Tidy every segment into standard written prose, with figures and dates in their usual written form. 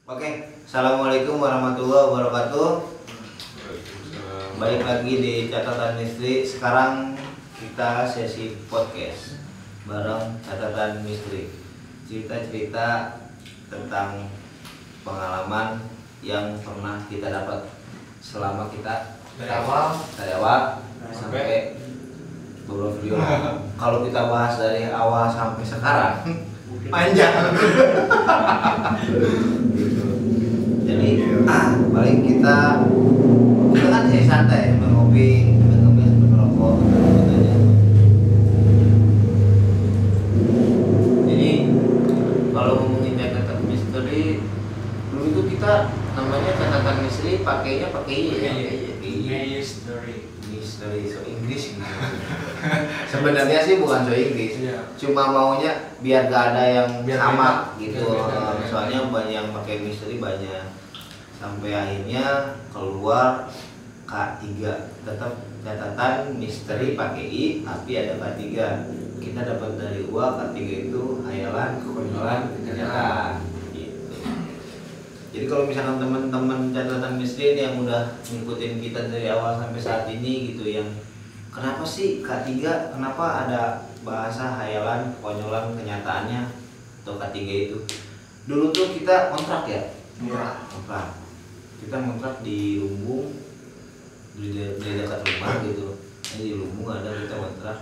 Oke, assalamualaikum warahmatullahi wabarakatuh. Balik lagi di catatan misteri. Sekarang kita sesi podcast bareng catatan misteri. Cerita-cerita tentang pengalaman yang pernah kita dapat selama kita dari awal sampai beberapa video. Kalau kita bahas dari awal sampai sekarang panjang. Jadi paling kita kan santai ngopi sambil merokok aja. Jadi kalau ngomongin catatan misteri, dulu itu kita namanya catatan misteri pakainya misteri so Inggris gitu. Sebenarnya sih bukan so Inggris, cuma maunya biar gak ada yang sama gitu. Soalnya banyak yang pakai misteri banyak, sampai akhirnya keluar K3, tetap catatan misteri pakai I tapi ada K3. Kita dapat dari K3 itu hayalan, kekonyolan, kenyataan gitu. Jadi kalau misalkan teman-teman catatan misteri yang udah ngikutin kita dari awal sampai saat ini gitu, yang kenapa sih K3, kenapa ada bahasa hayalan, kekonyolan, kenyataannya atau K3 itu? Dulu tuh kita kontrak ya? Iya. Kontrak. Kita kontrak di Lumbung, di dekat rumah gitu. Ini di Lumbung ada kita kontrak.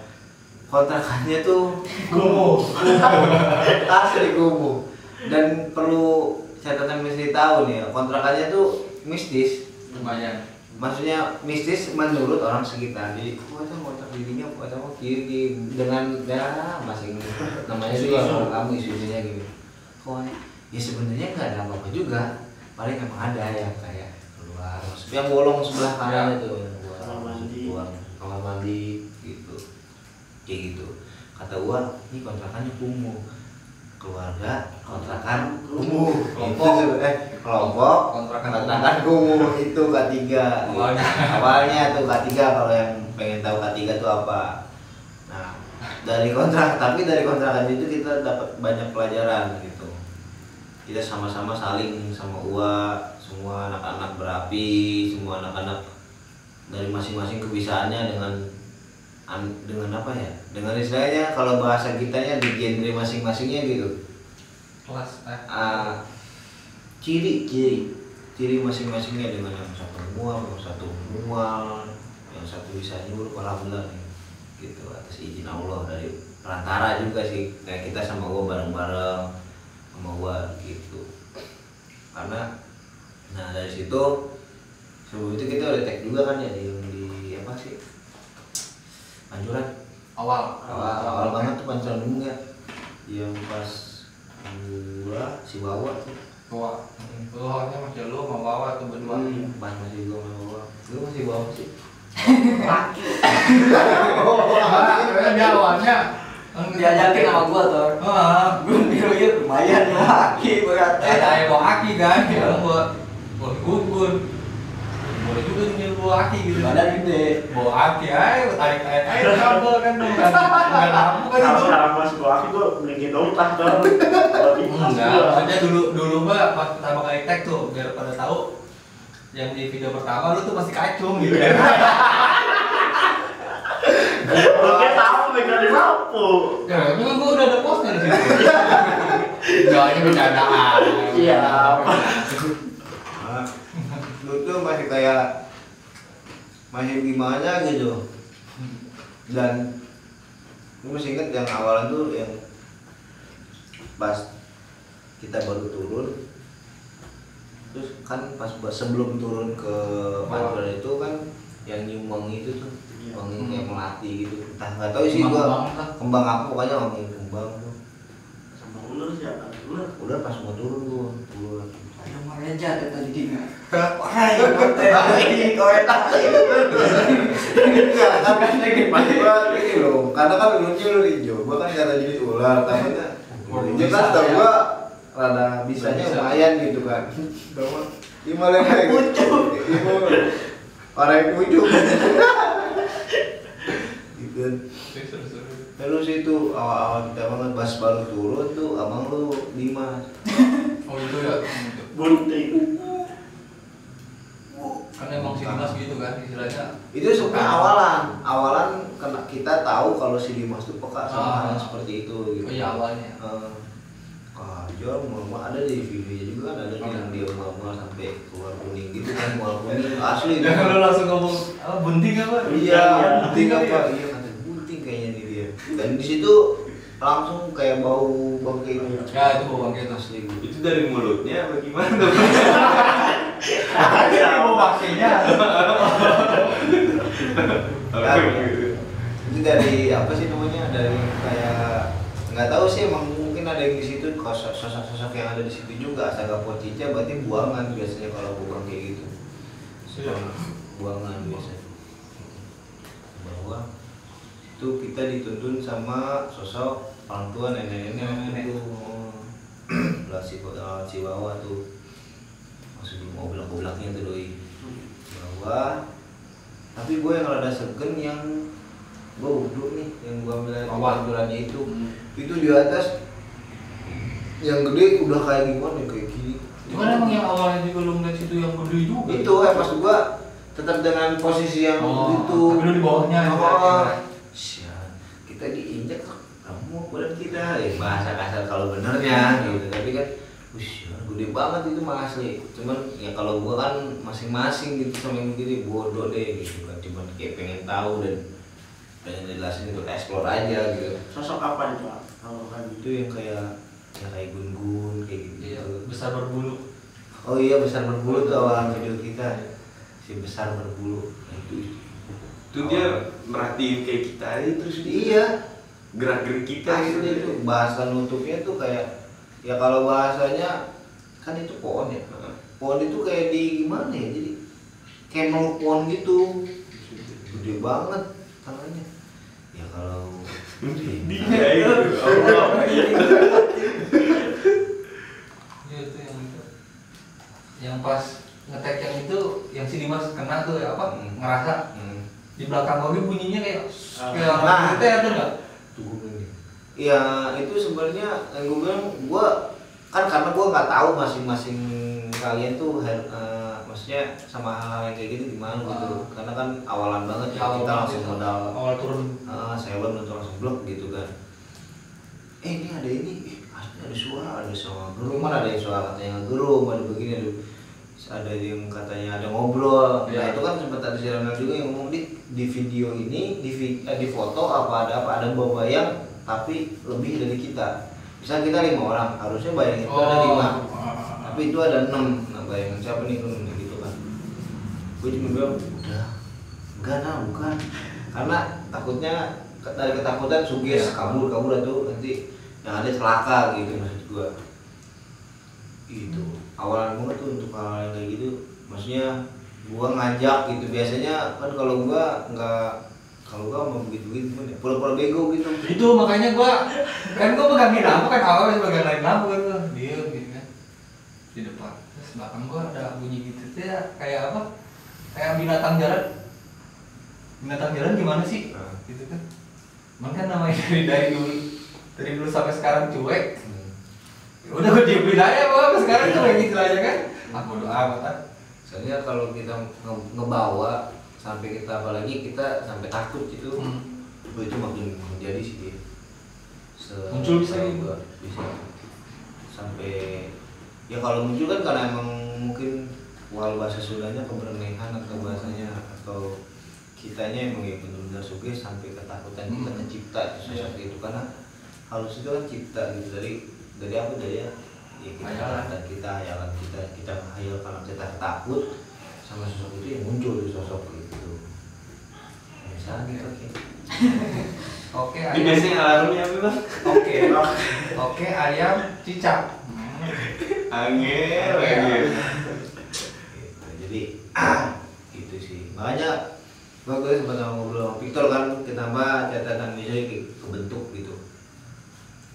Kontrakannya tuh kumuh. Asli kumuh. Dan perlu catatan misteri tahu nih, kontrakannya tuh mistis. Lumayan. Maksudnya mistis menurut orang sekitar. Jadi itu kontrak dirinya mau kiri dengan masing namanya juga orang kamu isunya gitu. Ya sebenarnya nggak ada apa-apa juga, paling emang ada yang kayak keluar, yang bolong sebelah kanan itu kamar mandi gitu, kayak gitu. Kata gua, ini kontrakannya kumuh, keluarga kontrakan kumuh, kelompok kontrakan kumuh itu K3. Awalnya tuh K3, kalau yang pengen tahu K3 itu apa. Nah, dari kontrakan itu kita dapat banyak pelajaran gitu. Kita sama-sama saling sama semua anak-anak berapi, semua anak-anak dari masing-masing kebiasaannya dengan apa ya? Dengan istilahnya kalau bahasa kitanya di genre masing-masingnya gitu. Kelas ciri masing-masingnya, dengan yang satu mual, yang satu bisa nyuruh alhamdulillah gitu, atas izin Allah dari perantara juga sih. Kayak kita sama gua bareng-bareng sama gua gitu. Karena dari situ sebelum itu kita udah tag juga kan ya di apa sih, Pancuran awal banget tuh Pancuran dulu ya, yang pas gua si Wawa tuh lu awalnya masih lu sama Wawa tuh berdua. Masih gua sama Wawa, lu masih Wawa sih laki. Dia awalnya diajakin sama gua tuh. Gua birunya lumayan laki beratnya. Saya bawa aki kan, dia buat gugun. Boleh juga nih bawa aki gitu. Badan gede. Bawa aki aja, tarik kabel kan tuh. Enggak lampu kan itu. Sekarang masih bawa aki gua bikin dompet dong. Enggak, maksudnya dulu mah pas pertama kali tag tuh, biar pada tahu yang di video pertama lu tuh masih kacung gitu. Oke, tahu mereka di lampu. Ya, memang gua udah ada postnya di situ. Jangan bercandaan. Iya. Lu tuh masih kayak gimana gitu. Dan lu masih inget yang awalan tuh yang pas kita baru turun. Terus kan pas sebelum turun ke Pancuran itu kan yang nyumbang itu tuh, wangi kayak melati gitu, entah nggak tahu sih gua kembang apa, pokoknya wangi kembang tuh. Kembang ular siapa? Ular pas mau turun gua. Ayo mereja tadi dina. Hai, kote kowe tak. Kan lagi pas gua ini loh, karena kan lucu lu hijau, gua kan kata jadi ular, takutnya. Hijau kan tau gua rada bisanya lumayan gitu kan. Gimana kayak gitu. Orang ujung gitu. Terus itu awal-awal kita banget pas baru turun tuh abang lu 5. Oh itu ya. bunting. Kan emang si Dimas gitu kan istilahnya. Itu sebenarnya awalan karena kita tahu kalau si Dimas tuh peka sama hal seperti itu gitu. Oh iya awalnya. Kajol mual ada di videonya juga kan ada yang dia mual sampai keluar kuning gitu kan, mual kuning asli. Jangan lu langsung ngomong bunting apa? Iya, bunting apa? Iya kata bunting kayaknya nih dia. Dan di situ langsung kayak bau bangkai itu. Ya itu bau bangkai itu asli. Itu dari mulutnya apa gimana? Ada bau bangkainya. Itu dari apa sih namanya? Dari kayak nggak tahu sih, emang mungkin ada yang di situ sosok-sosok yang ada di situ juga. Saga Pocica berarti buangan biasanya kalau buang kayak gitu. Buangan biasanya. Bahwa itu kita dituntun sama sosok orang tua nenek-nenek itu belah si bawah tuh maksudnya mau belak-belaknya tuh doi bahwa. Tapi gue yang rada segen yang gue wudhu nih, yang gue ambil pantulannya itu di atas yang gede udah kayak gimana kayak gini. Cuman emang yang awalnya juga lu ngeliat situ yang gede juga. Itu pas gue tetap dengan posisi yang itu. Tapi lu di bawahnya. Kita diinjak kamu badan kita bahasa kasar kalau benernya gitu, tapi kan gede banget itu mah asli. Cuman ya kalau gua kan masing-masing gitu sama yang begini bodoh deh gitu kan, cuman kayak pengen tahu dan pengen jelasin untuk explore aja gitu. Sosok apa itu kalau kan Itu yang kayak gun-gun kayak gitu. Iya, besar berbulu. Oh iya, besar berbulu tuh awal video kita, si besar berbulu. Itu dia merhatiin kayak kita aja terus iya gerak-gerik kita gitu. Itu bahasa nutupnya tuh kayak ya kalau bahasanya kan itu pohon ya. Pohon itu kayak di gimana ya, jadi kayak meluk pohon gitu, gede banget tangannya. Ya kalau dia itu Allah. Iya itu yang pas ngetek yang itu yang si Dimas kena tuh ya apa ngerasa di belakang mobil bunyinya kayak orang kita ya tuh nggak? Iya itu sebenarnya yang gue bilang, gue kan karena gue nggak tahu masing-masing kalian tuh maksudnya sama hal-hal yang kayak gitu gimana gitu, karena kan awalan banget ya, kita langsung modal awal turun Ceylon untuk langsung blok gitu kan. Ini ada ini, ada suara gerung, mana ada yang suara katanya gerung, ada begini, ada yang katanya ada ngobrol. Nah itu kan sempat ada si Ronald juga yang ngomong di video ini, di foto ada bawa bayang tapi lebih dari kita. Misal kita 5 orang, harusnya bayang itu ada 5, tapi itu ada 6. Nah bayangan siapa nih gitu kan. Gue cuma bilang udah bukan, karena takutnya dari ketakutan sugesti kabur tuh nanti yang ada celaka gitu maksud gue. Gitu awalan gue tuh untuk hal kayak gitu, maksudnya gue ngajak gitu. Biasanya kan kalau gue mau begitu pura-pura bego gitu. itu makanya gua pegangin lampu kan, awalnya pegang lampu kan gua diem gitu kan di depan, terus belakang gua ada bunyi gitu ya kayak apa, kayak binatang jalan gimana sih gitu kan. Kan namanya dari dulu sampai sekarang cuek. Udah gue diemin aja bahwa sekarang cuek istilahnya kan. Bodo amat. Soalnya kalau kita ngebawa sampai kita apalagi kita sampai takut gitu, itu makin menjadi sih dia. Muncul bisa gitu. Bisa sampai ya kalau muncul kan karena emang mungkin wal bahasa Sundanya keberanian atau bahasanya atau kitanya emang ya benar-benar sugesti sampai ketakutan kita kecipta sosok itu, karena halus itu kan cipta gitu dari apa dari ya kita hayalan kita hayal karena kita takut sama sosok itu yang muncul di sosok itu. Misalnya gitu Oke, Ini biasanya alarmnya apa bang? Oke, ayam cicak. Angin. Jadi itu sih makanya gue sempat ngobrol sama Victor kan, ditambah catatan misalnya kebentuk gitu.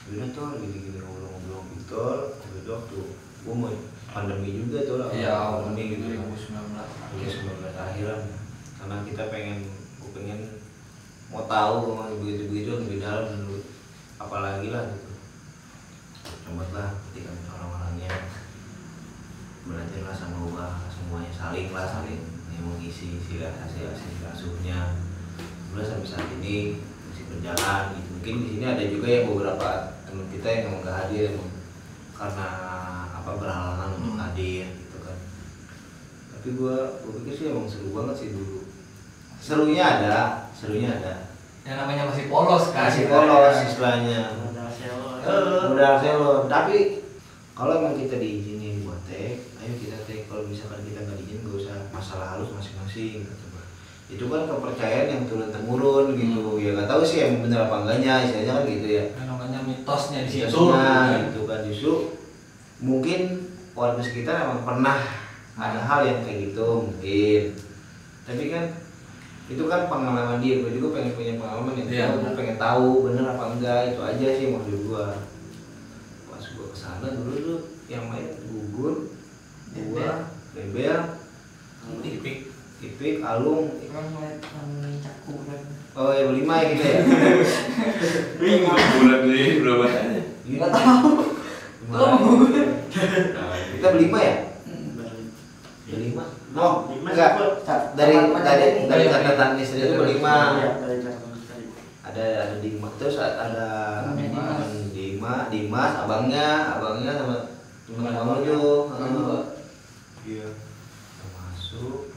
Udah tuh gini ngobrol sama Victor, udah tuh gue mau pandemi juga tuh lah. Iya, pandemi gitu 2019 akhiran, karena kita pengen mau tahu begitu lebih dalam dulu, apalagi lah gitu. Coba lah ketika orang-orangnya belajarlah sama gua semuanya, saling yang mengisi hasil asuhnya. Udah sampai saat ini masih berjalan gitu. Mungkin di sini ada juga yang beberapa teman kita yang emang gak hadir emang karena apa berhalangan untuk hadir gitu kan. Tapi gua pikir sih emang seru banget sih dulu. Serunya ada. Yang namanya masih polos kan. Masih polos istilahnya. Modal selon. Tapi kalau emang kita diizinin buat tag, ayo kita tag. Kalau misalkan kita nggak diizinin, gak usah, masalah halus masing-masing. Itu kan kepercayaan yang turun temurun gitu. Ya nggak tahu sih emang bener apa enggaknya, istilahnya kan gitu ya. Yang namanya mitosnya di situ. Gitu kan, justru mungkin warga sekitar emang pernah ada hal yang kayak gitu mungkin. Tapi kan itu kan pengalaman dia, gue juga pengen punya pengalaman yang gue pengen tahu bener apa enggak, itu aja sih maksud gue. Pas gue kesana dulu tuh yang main Gugun, gua, Bebel, Ipik, Alung, oh ya berlima ya gitu ya. Bingung bulan ini berapa? Nggak tahu. Kita berlima ya? Berlima? Oh, enggak. Dari catatan istri itu berlima. Ada Dimas, terus ada Dimas, abangnya sama teman kamu tuh. Iya. Masuk.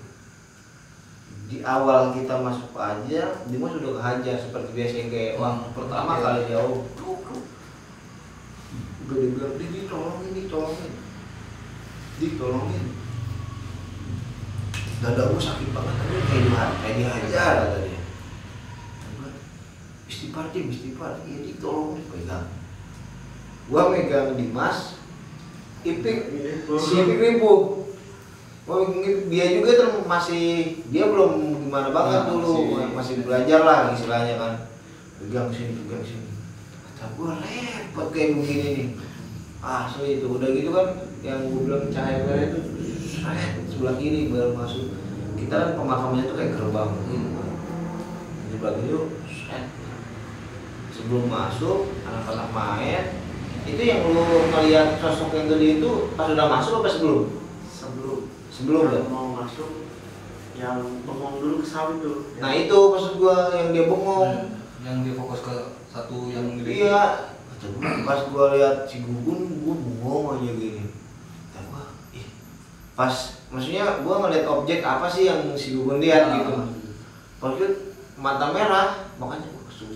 Di awal kita masuk aja, Dimas udah kehajar seperti biasa yang kayak pertama kali jauh. Udah dibilang, ditolongin. Dada gue sakit banget, tapi kayak dihajar kata dia. Istighfar, iya ditolong pegang. Gua megang Dimas, Ipik, si Ipik ribu. Oh, dia juga dia belum gimana banget dulu, masih belajar lah istilahnya kan. Pegang sini. Kata gua repot kayak begini nih. Asli itu udah gitu kan, yang gua bilang cahaya merah itu sebelah kiri baru masuk. Kita kan pemakamannya tuh kayak gerbang. Di sebelah kiri sebelum masuk anak-anak main itu yang lu ngeliat sosok yang gede itu pas udah masuk apa sebelum ya? Mau masuk yang bengong dulu ke sawit tuh. Nah itu maksud gua yang dia bengong. Yang dia fokus ke satu yang gede. Iya. Pas gua lihat si Gugun, gua bengong aja gini. Pas maksudnya gua ngeliat objek apa sih yang si Gugun lihat gitu. Pas lihat mata merah, makanya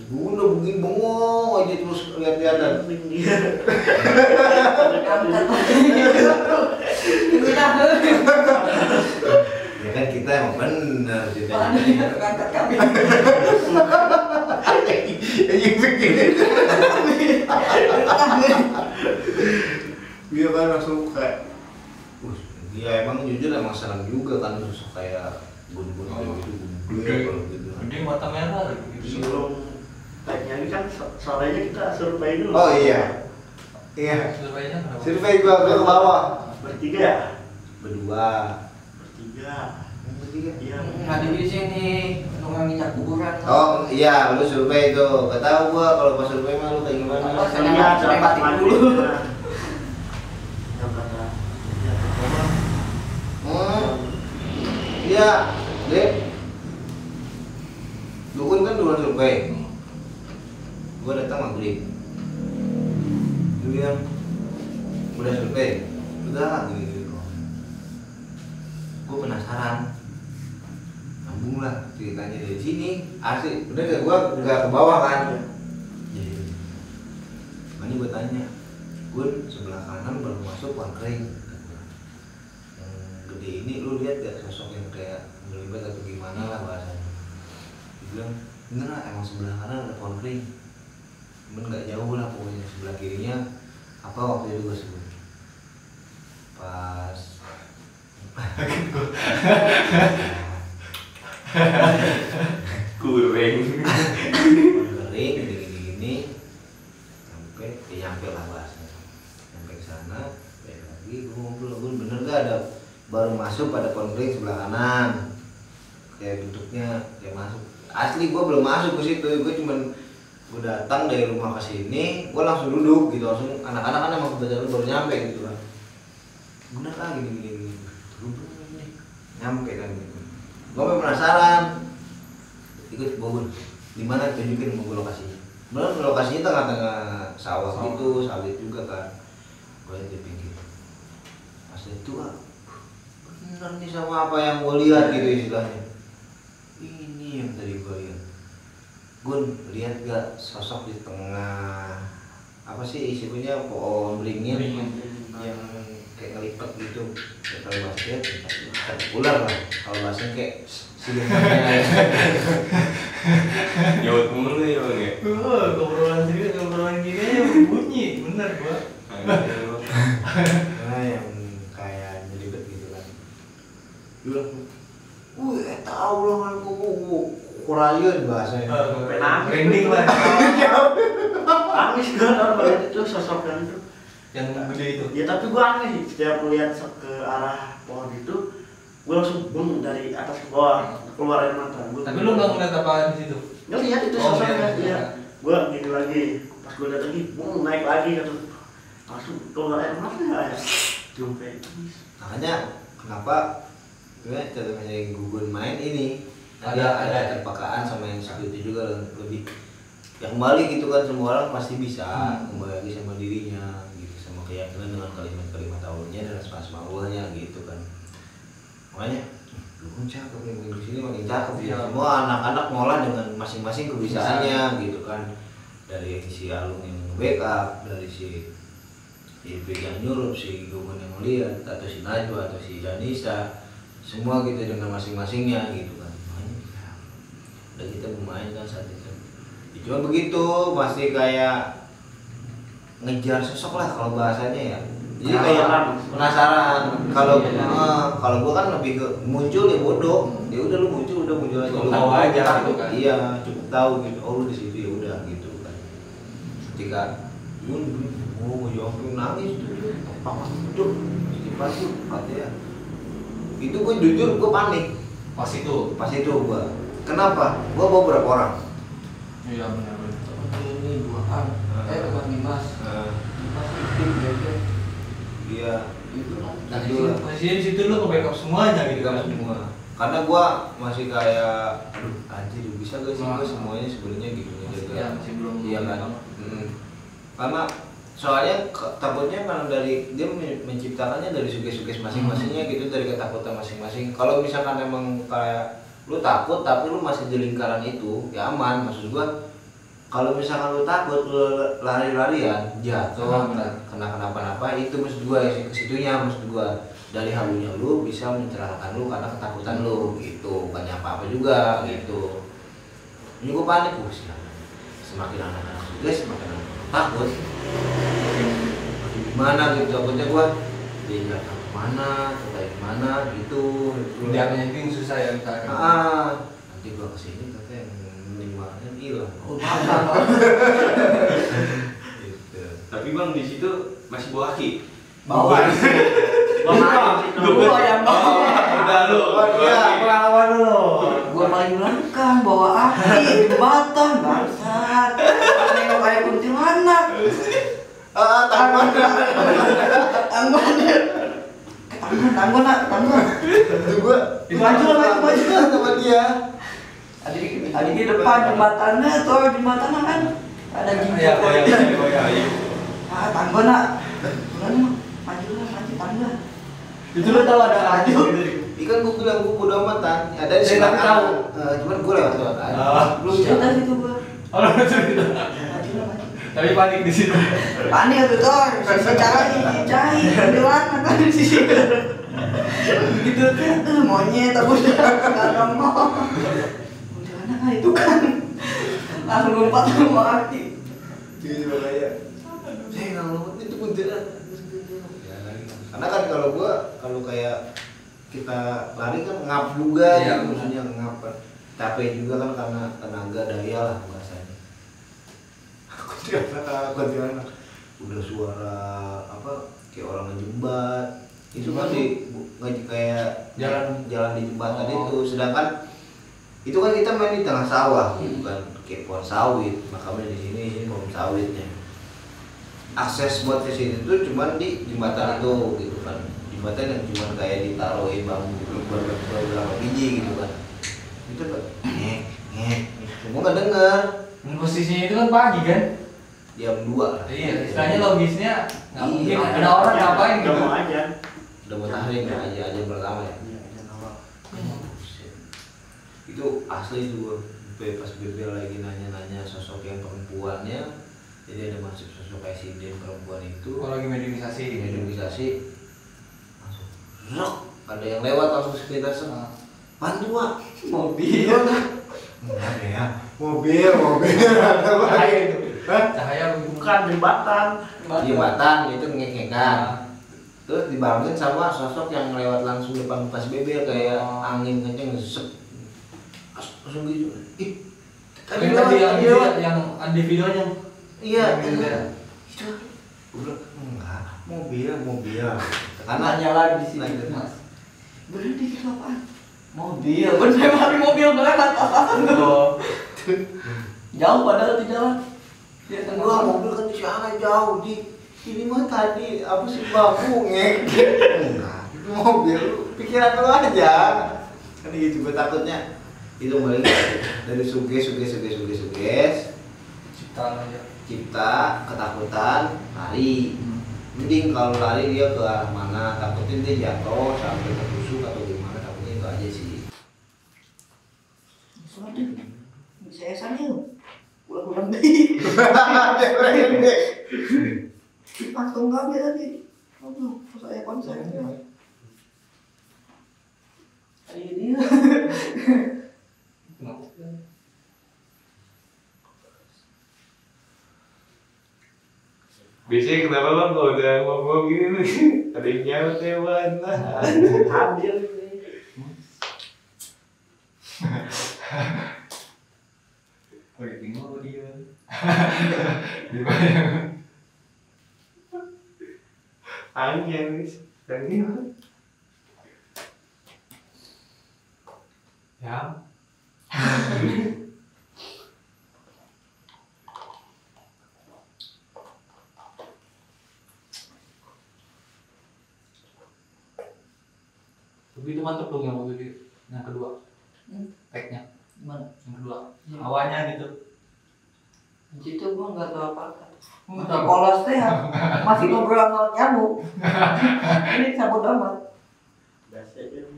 Gugun udah begini bengong aja terus lihat-lihatan. Ya kan kita emang bener ceritanya. Angkat kami. Dia kan langsung kayak, dia emang jujur emang senang juga kan sosok kayak Gun-Gun gitu. Gede mata merah gitu. Sebelum tagnya ini kan sorenya kita survei dulu. Oh iya. Surveinya kenapa? Survei gua ke bawah. Bertiga ya? Berdua. Bertiga. Iya. Ada di sini tukang minyak kuburan. Oh iya, lu survei tuh. Gak tau gua kalau pas survei mah lu kayak gimana. Saya dapat dulu. Iya, Dek. Dukun kan duluan survei. Gua datang maghrib. Dia bilang, udah survei? Udah, gini. Gua penasaran. Nyambung lah ceritanya dari sini. Asli, udah gak gua nggak ke bawah kan? Makanya gua tanya, Gun sebelah kanan baru masuk pohon kering. Gede ini lu lihat gak sosok yang kayak berlibat atau gimana lah bahasanya. Dia bilang bener lah, emang sebelah kanan ada pohon kering, cuman gak jauh lah pokoknya. Sebelah kirinya apa waktu itu gue sebut pas Kuring. pohon kering gini nyampe lah bahasanya. Sampai ke sana balik lagi gue ngobrol, bener gak ada baru masuk pada pohon kering sebelah kanan, kayak bentuknya kayak masuk. Asli gue belum masuk ke situ, gue cuman gue datang dari rumah ke sini, gue langsung duduk gitu, langsung anak-anak kan emang kebetulan baru nyampe gitu kan. bener lah gini nyampe kan gitu. Gue penasaran ikut Bogor di mana tunjukin mau lokasinya. Bener lokasinya tengah-tengah sawah gitu, sawit juga kan. Gue di pinggir. Pas itu bener nih sama apa yang gue lihat gitu istilahnya. Ini yang tadi gue lihat. Gun, lihat gak sosok di tengah apa sih isinya pohon beringin yang kayak ngelipet gitu. Kalau basket ular lah, kalau basket kayak silumannya. Nyaut mulu ya bang ya. Ngobrolan gini bunyi bener gua. Nah yang kayak nyelipet gitu kan. Bilang, tahu lah aku kurayun bahasanya. Branding lah. Nangis gue melihat itu sosok yang itu. Yang gede itu. Ya tapi gue aneh setiap melihat ke arah pohon itu, gue langsung bung dari atas ke bawah keluar air mata. Tapi lu nggak ngeliat apa di situ? Ngelihat itu sosoknya dia. Gue gini lagi, pas gue lihat lagi, bung naik lagi gitu. Langsung keluar air mata ya. Jumpai. Makanya kenapa gue contohnya Gugun main ini ada terpakaan sama yang satu itu juga lebih ya kembali gitu kan, semua orang pasti bisa kembali lagi sama dirinya gitu, sama keyakinan dengan kalimat-kalimat awalnya dan asma awalnya gitu kan. Makanya Gugun cakep nih, di sini makin cakep ya. Semua anak-anak ngolah dengan masing-masing kebisaannya gitu kan, dari si Alung yang backup, dari si Ipik yang nyuruh, si Gugun yang ngeliat, atau si Najwa atau si Janisa, semua gitu dengan masing-masingnya gitu kan. Udah kita bermain kan saat itu. Ya, cuma begitu masih kayak ngejar sosok lah kalau bahasanya ya. Jadi kayak penasaran. Kalau gua kan lebih ke muncul ya bodoh. Ya udah lu muncul aja. Lu tahu aja gitu kan. Iya, cukup tahu gitu. Oh lu di situ ya udah gitu kan. Ketika mau jawab nangis tuh, tuh, istighfar tuh katanya. Itu gue jujur gue panik Pas itu gue. Kenapa? Gue bawa berapa orang? iya benar. Ini duaan bukan Dimas. Dimas itu Iya. Itu lah. Nah posisinya di situ lu nge-backup semuanya gitu kan. Semua. Karena gue masih kayak, aduh anjir bisa gak sih gue semuanya sebenarnya gitu jaga. Ya masih belum. Iya kan. Karena soalnya takutnya karena dari dia menciptakannya dari suges-suges masing-masingnya gitu, dari ketakutan masing-masing. Kalau misalkan emang kayak lu takut tapi lu masih di lingkaran itu ya aman. Maksud gua kalau misalkan lu takut lu lari-larian jatuh kena kenapa-napa, itu maksud gua ke situnya. Maksud gua dari halunya lu bisa mencelakakan lu karena ketakutan lu gitu, bukannya apa-apa juga gitu. Ini gua panik sih. Semakin anak-anak suges semakin takut gimana gitu, takutnya gua dia nggak tahu kemana, terkait kemana gitu. Jangan yang susah ya misalkan. Nanti gua kesini katanya minimalnya hilang. Gitu. Tapi bang di situ masih bawa aki. Bawa yang Udah lu. pengalaman lu. Gua paling belakang bawa api jembatan bangsat. Nengok kayak kuntilanak. Tangan. Tanggon. Itu gua Maju sama dia. Tadi di depan jembatannya tuh jembatannya kan ada jinjit. Iya, goyang. Tanggon nak. Maju tangga. Itu lu tahu ada maju. Ikan gua bilang gua bodo amatan. Ada di Saya sebelah tapi tahu. Cuman gua lewat aja. Belum cerita situ gua. Oh, cerita. Maju. Tapi panik di situ. Panik tuh tuh, secara ini jahit kuntilanak kan di situ. Gitu tuh, monyet aku udah mau. Kuntilanak itu kan. Langsung lompat sama hati. Jadi makanya saya nggak mau itu kuntilanak. Karena kan kalau kayak kita lari kan ngap juga, iya, gitu, maksudnya ngap kan. Capek juga kan karena tenaga daya lah bahasanya. Kuntilanak udah suara apa kayak orang ngejembat. Itu kan kayak jalan di jembatan itu. Sedangkan itu kan kita main di tengah sawah gitu kan, kayak pohon sawit. Makamnya di sini pohon sawitnya. akses buat ke situ tuh cuman di jembatan itu gitu kan, jembatan yang cuman kayak ditaruhin bambu beberapa biji gitu kan, itu kan ngek semua nggak dengar. Posisinya itu kan pagi kan, jam 2 lah. Iya, istilahnya logisnya nggak mungkin ada orang ngapain gitu. Mau aja. Udah matahari nggak aja pertama ya. Iya, aja awal. Itu asli juga pas Bebel lagi nanya-nanya sosok yang perempuannya, jadi ada masuk sosok presiden perempuan itu. Kalau lagi mediumisasi, langsung zok, ada yang lewat langsung sekitar sana. Bantu Wak, mobil, enggak ya, mobil cahaya itu, cahaya Bukan jembatan. jembatan itu ngek-ngekan. Terus dibangun sama sosok yang lewat langsung depan pas Bebel kayak angin kenceng sep. Langsung gitu. Ih, Tadi yang ada videonya. Iya, iya. Itu udah enggak, mobil. Tanya lagi sih Lanjut. Mas. Berhenti itu apaan? Mobil. Bener tapi mobil berangkat atas-atasan tuh. Jauh padahal di jalan. Dia Enggak, mobil kan di sana jauh di ini mah tadi apa sih bambu ngek. Enggak, itu mobil pikiran lu aja. Kan gitu gue takutnya. Itu mulai dari suges cipta ketakutan lari. Mending kalau lari dia ke arah mana, takutnya dia jatuh sampai tertusuk atau gimana, takutnya itu aja sih. Soalnya saya sanil. Ulang-ulang deh. Patung kami tadi. Aduh, saya konsernya. Ini dia. Biasanya kenapa bang kalau udah ngomong gini nih ada yang nyaut hewan lah. Ambil. Oke, bingung dia. Angin nih, angin. Ya. Begitu mantap dong yang mobil yang kedua, tagnya Gimana? yang kedua, awalnya gitu. Di situ gua nggak tahu apa-apa. Polos teh masih ngobrol sama nyamuk. Ini cabut amat. Biasa aja.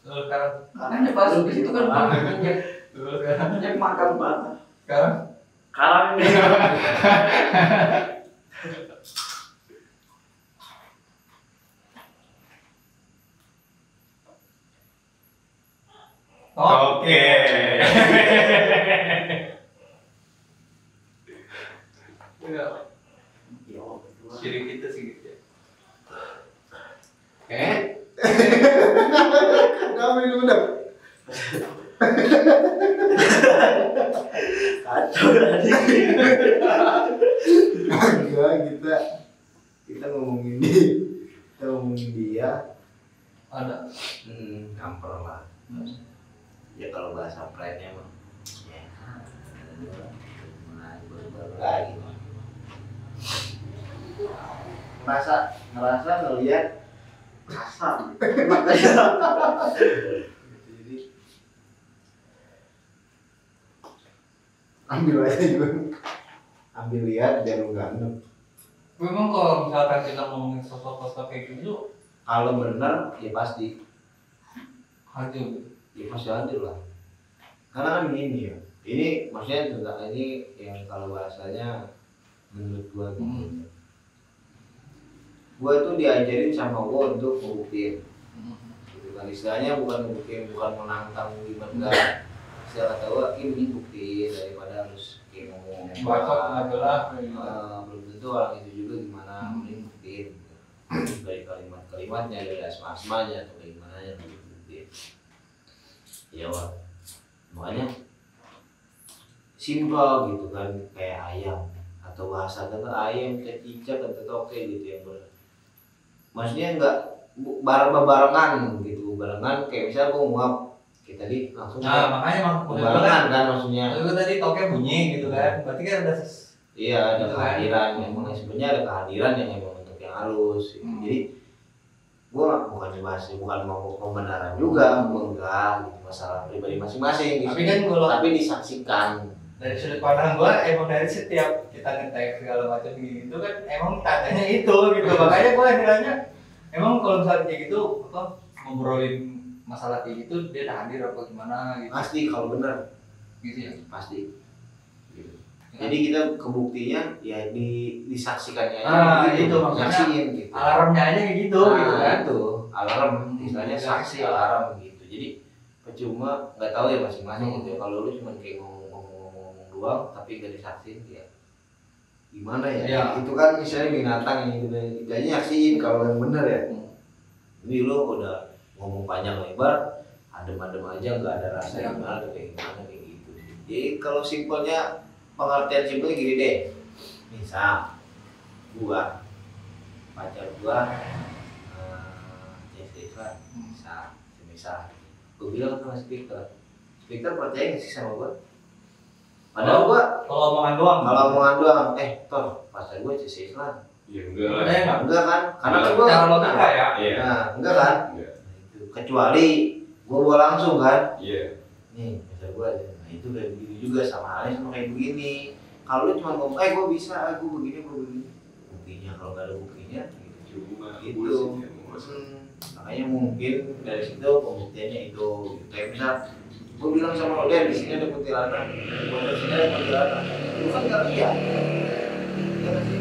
Sekarang, Karena pas di situ kan gua injek sekarang, injek makan banget. sekarang. Sekarang ini. Oke. Iya. Ciri kita sih gitu ya. Kami udah. Kacau tadi. Enggak, kita ngomongin dia. Ada. Kamper lah. Ya kalau bahasa friendnya mah ya baru lagi mah. Ngerasa ngelihat Kasar. jadi ambil aja juga, ambil lihat jangan ganteng. Memang kalau misalkan kita ngomongin sosok-sosok kayak gitu, Kalau benar ya pasti hadir gitu. ya pasti hadir lah, karena kan gini ya, ini maksudnya tentang ini yang kalau bahasanya menurut gua gitu. Gua tuh diajarin sama gua untuk ngebuktiin gitu kan, istilahnya bukan ngebuktiin, bukan menantang gimana, enggak. Istilah kata gua ini buktiin daripada harus kayak ngomong Bacot adalah belum tentu orang itu juga gimana, mending buktiin gitu. Dari kalimat-kalimatnya, dari asma-asmanya atau gimana ya buktiin. Ya wah, makanya simpel gitu kan, kayak ayam atau bahasa kata ayam, cicak atau toke gitu yang maksudnya enggak barengan gitu, barengan kayak misal gua nguap kita langsung nah makanya barengan kan maksudnya. Lalu tadi toke bunyi gitu kan, berarti kan ada Iya, ada Gitu kan? kehadiran memang sebenarnya ada kehadiran yang memang untuk yang halus. Jadi gua bukan mau pembenaran juga, gua enggak gitu, masalah pribadi masing-masing gitu. Tapi kan tapi disaksikan dari sudut pandang gua emang dari setiap kita ngetek segala macam gitu kan emang tandanya itu gitu. Makanya gua bilangnya emang kalau misalnya kayak gitu apa ngobrolin masalah kayak gitu dia udah hadir apa gimana gitu. pasti kalau benar Gitu ya. pasti gitu. Ya. Jadi kita kebuktinya ya disaksikannya Itu maksudnya saksiin gitu. alarmnya aja kayak gitu gitu kan. Itu alarm istilahnya saksi alarm gitu. Jadi percuma nggak tahu ya masing-masing gitu ya. Kalau lu cuma kayak ngomong doang tapi nggak disaksin ya gimana ya? Ya. Itu kan misalnya binatang yang kita nyaksiin kalau yang bener ya. Ini lu udah ngomong panjang lebar, adem-adem aja nggak ada rasa gimana kayak gitu. Jadi kalau simpelnya pengertian simpelnya gini deh, misal gua pacar gua kan misal gua bilang sama speaker percaya nggak sih sama gua? Padahal gua Kalau omongan doang. Tor pacar gua Islam. Ya enggak. Enggak kan? Karena kan gua cara logika ya. Iya. Nah, enggak kan? Enggak. Kecuali gua bawa langsung kan. Iya. Nih, pacar gua aja. Nah, itu kayak begini juga sama halnya sama kayak begini. Kalau lu cuma ngomong, gua bisa, gua begini. Buktinya kalau nggak ada buktinya, gitu. Cuma Itu. Makanya mungkin dari situ pembuktiannya itu. Kayak misal, gua bilang sama lo, di sini ada kuntilanak, di sini ada kuntilanak. Lu kan nggak lihat. Ya nggak sih?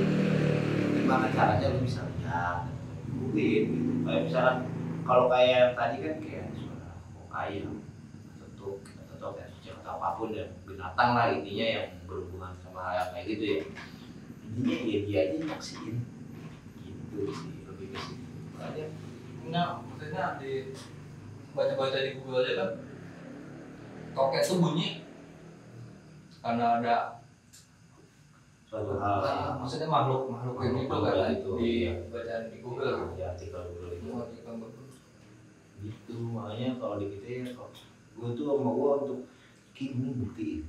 Gimana caranya lu bisa lihat? Buktiin gitu. Kayak misalkan, kalau kayak tadi kan kayak suara ayam. Atau kayak atau apapun ya binatang lah intinya yang berhubungan sama hal yang kayak gitu ya intinya dia aja nyaksiin gitu sih lebih ke situ aja. Nah, maksudnya di baca-baca di Google aja kan toket tuh bunyi karena ada Suatu hal maksudnya makhluk kayak gitu kan itu, di iya. bacaan di Google. di artikel Google itu Oh, artikel bagus. gitu makanya kalau di kita ya gue tuh sama gue untuk ini buktiin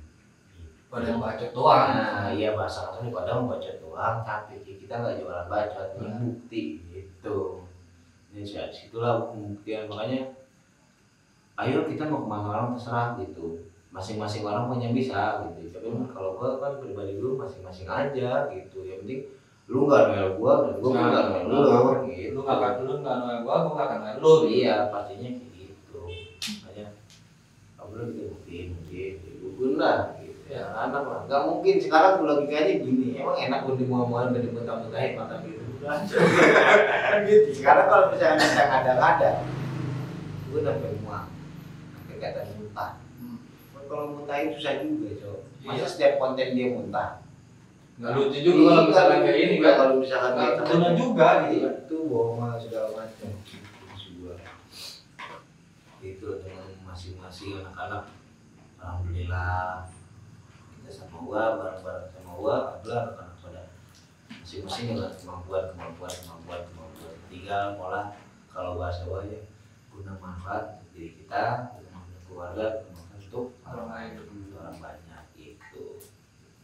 Pada bacot doang. nah iya bahasa katanya padahal bacot doang tapi kita nggak jualan bacot ini bukti gitu. Ini situlah pembuktian makanya ayo kita mau kemana orang terserah gitu masing-masing orang punya bisa gitu tapi kalau gua kan pribadi dulu masing-masing aja gitu yang penting lu nggak noel gua dan gua nggak noel lu gitu. Lu nggak noel gua nggak akan noel lu. Iya pastinya kayak gitu makanya kamu kita buktiin gitu lah gitu ya anak lah nggak mungkin sekarang logikanya gini emang enak udah mual-mualan dari mentah-mentahin makan gitu kan gitu sekarang kalau misalnya ada gua sampai mual sampai kata muntah. Kalau muntahin susah juga cok masa setiap konten dia muntah Nggak lucu juga kalau misalnya kayak ini kan. kalau misalkan Nggak guna juga gitu. itu bohong segala macam itu dengan masing-masing anak-anak alhamdulillah kita sama gua bareng-bareng sama gua alhamdulillah anak-anak pada masing-masing dengan kemampuan tinggal pola kalau bahasa gua ya guna manfaat untuk diri kita untuk keluarga untuk orang lain orang banyak itu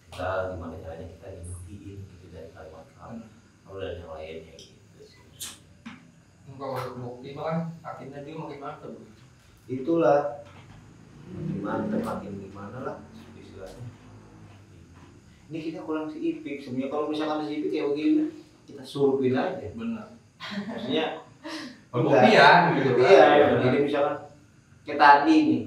kita gimana caranya kita dibuktiin gitu dari kalimat-kalimat dan yang lainnya gitu sih. Kalau bukti mah kan akhirnya dia makin mantep. Itulah makin gimana lah istilahnya. Ini kita kurang si Ipik sebenarnya kalau misalkan si Ipik kayak begini kita surupin aja. Benar. Maksudnya pembuktian gitu. Iya. Jadi misalkan kayak tadi nih.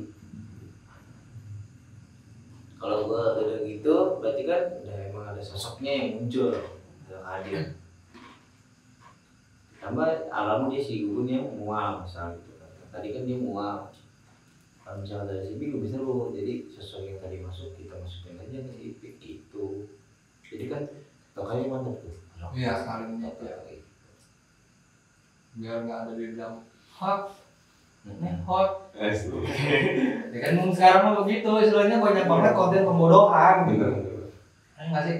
Kalau gua udah gitu berarti kan udah emang ada sosoknya yang muncul udah hadir. Tambah alam dia si Gugun yang mual misal gitu kan. Tadi kan dia mual. Kalau misalnya dari si Ipik lebih seru. Jadi sosok yang tadi masuk kita masukin aja ke si Ipik gitu. Jadi kan tokalnya mantap tuh. Iya saling ya. Biar nggak ada di dalam hot. Hot. Ya kan sekarang mah begitu istilahnya banyak banget konten pembodohan gitu. Nggak sih?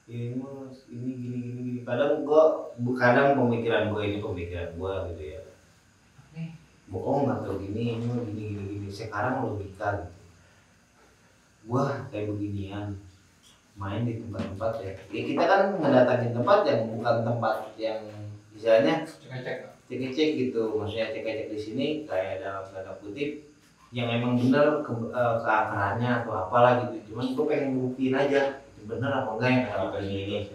Ini mas, ini gini. Kadang pemikiran gua gitu ya. Bohong atau gini mah gini. Sekarang logika gitu. Gua kayak beginian. main di tempat-tempat ya kita kan mendatangi tempat yang bukan tempat yang misalnya cek gitu, maksudnya cek di sini kayak dalam tanda kutip yang emang bener keangkarannya atau apalah gitu, cuman gue pengen buktiin aja bener apa enggak yang kalau ini.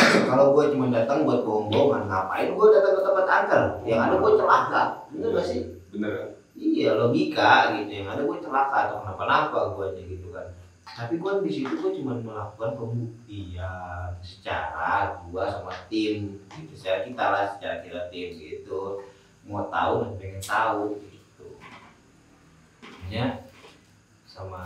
Kalau gue cuma datang buat bohong-bohongan, ngapain gue datang ke tempat angker? Yang ada gue celaka, bener gak sih? Bener. Iya logika gitu, yang ada gue celaka atau kenapa-napa gue aja gitu kan. Tapi gue di situ gue cuma melakukan pembuktian secara gue sama tim, gitu. Secara kita tim gitu, mau tahu dan pengen tahu gitu. Ya, sama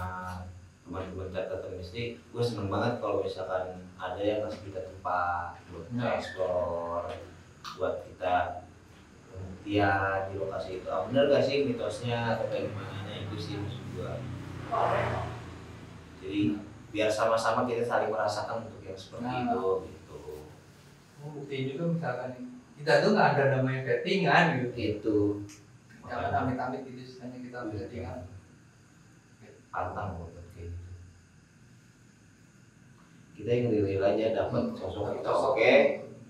teman-teman catatan mesti gue seneng banget kalau misalkan ada yang ngasih kita tempat buat kita explore, buat kita pembuktian di lokasi itu. Bener gak sih mitosnya atau kayak gimana itu sih maksud gue. Jadi biar sama-sama kita saling merasakan untuk yang seperti itu gitu. Buktiin juga misalkan kita tuh nggak ada namanya bettingan gitu. Itu Jangan amit-amit gitu, hanya kita bettingan. pantang buat kayak gitu. Kita yang real aja dapat sosok kita oke,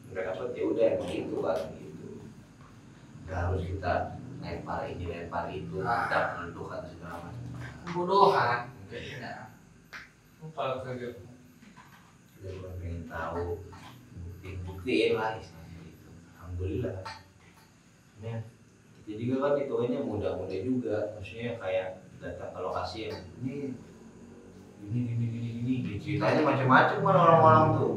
nggak dapat ya udah emang itu kan gitu. Nggak harus kita lempar ini lempar itu, kita menentukan segala macam. Bodohan. Ya. Kalau kayak Kita cuma pengen tahu, buktiin lah istilahnya gitu. Alhamdulillah. Ya, kita juga kan hitungannya muda-muda juga, maksudnya kayak datang ke lokasi yang ini ceritanya macam-macam kan orang-orang tuh.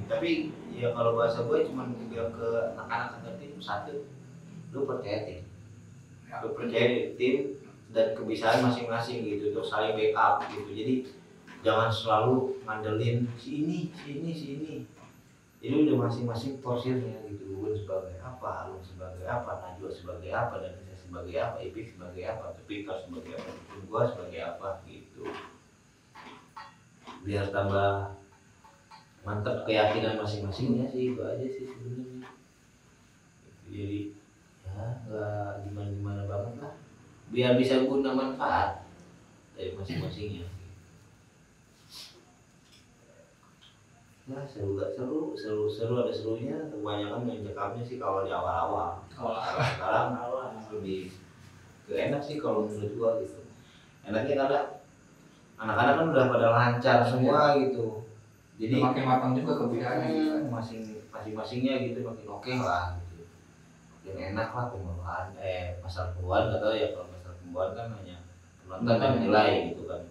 Tapi ya kalau bahasa gue cuma bilang ke anak-anak ngerti itu satu, lu percaya tim, lu percaya tim dan kebiasaan masing-masing gitu, terus saling backup gitu. Jadi jangan selalu ngandelin si ini. Jadi udah masing-masing porsinya gitu. Gue sebagai apa, lu sebagai apa, Najwa sebagai apa, dan saya sebagai apa, Ipik sebagai apa, Peter sebagai apa, gue sebagai apa gitu. Biar tambah mantap keyakinan masing-masingnya sih, itu aja sih sebenarnya. Jadi ya nggak gimana-gimana banget lah. Biar bisa guna manfaat dari masing-masingnya. Nah, seru ada serunya. Kebanyakan yang cekamnya sih kalau di awal-awal. Sekarang lebih enak sih kalau menurut gua gitu. Enaknya karena anak-anak kan udah pada lancar semua gitu. Jadi makin matang juga kebiasaannya. Masing-masingnya gitu makin oke lah gitu. Yang enak lah pembuahan pasal pembuahan nggak tahu ya, kalau pasal pembuahan kan hanya penonton yang nilai gitu kan.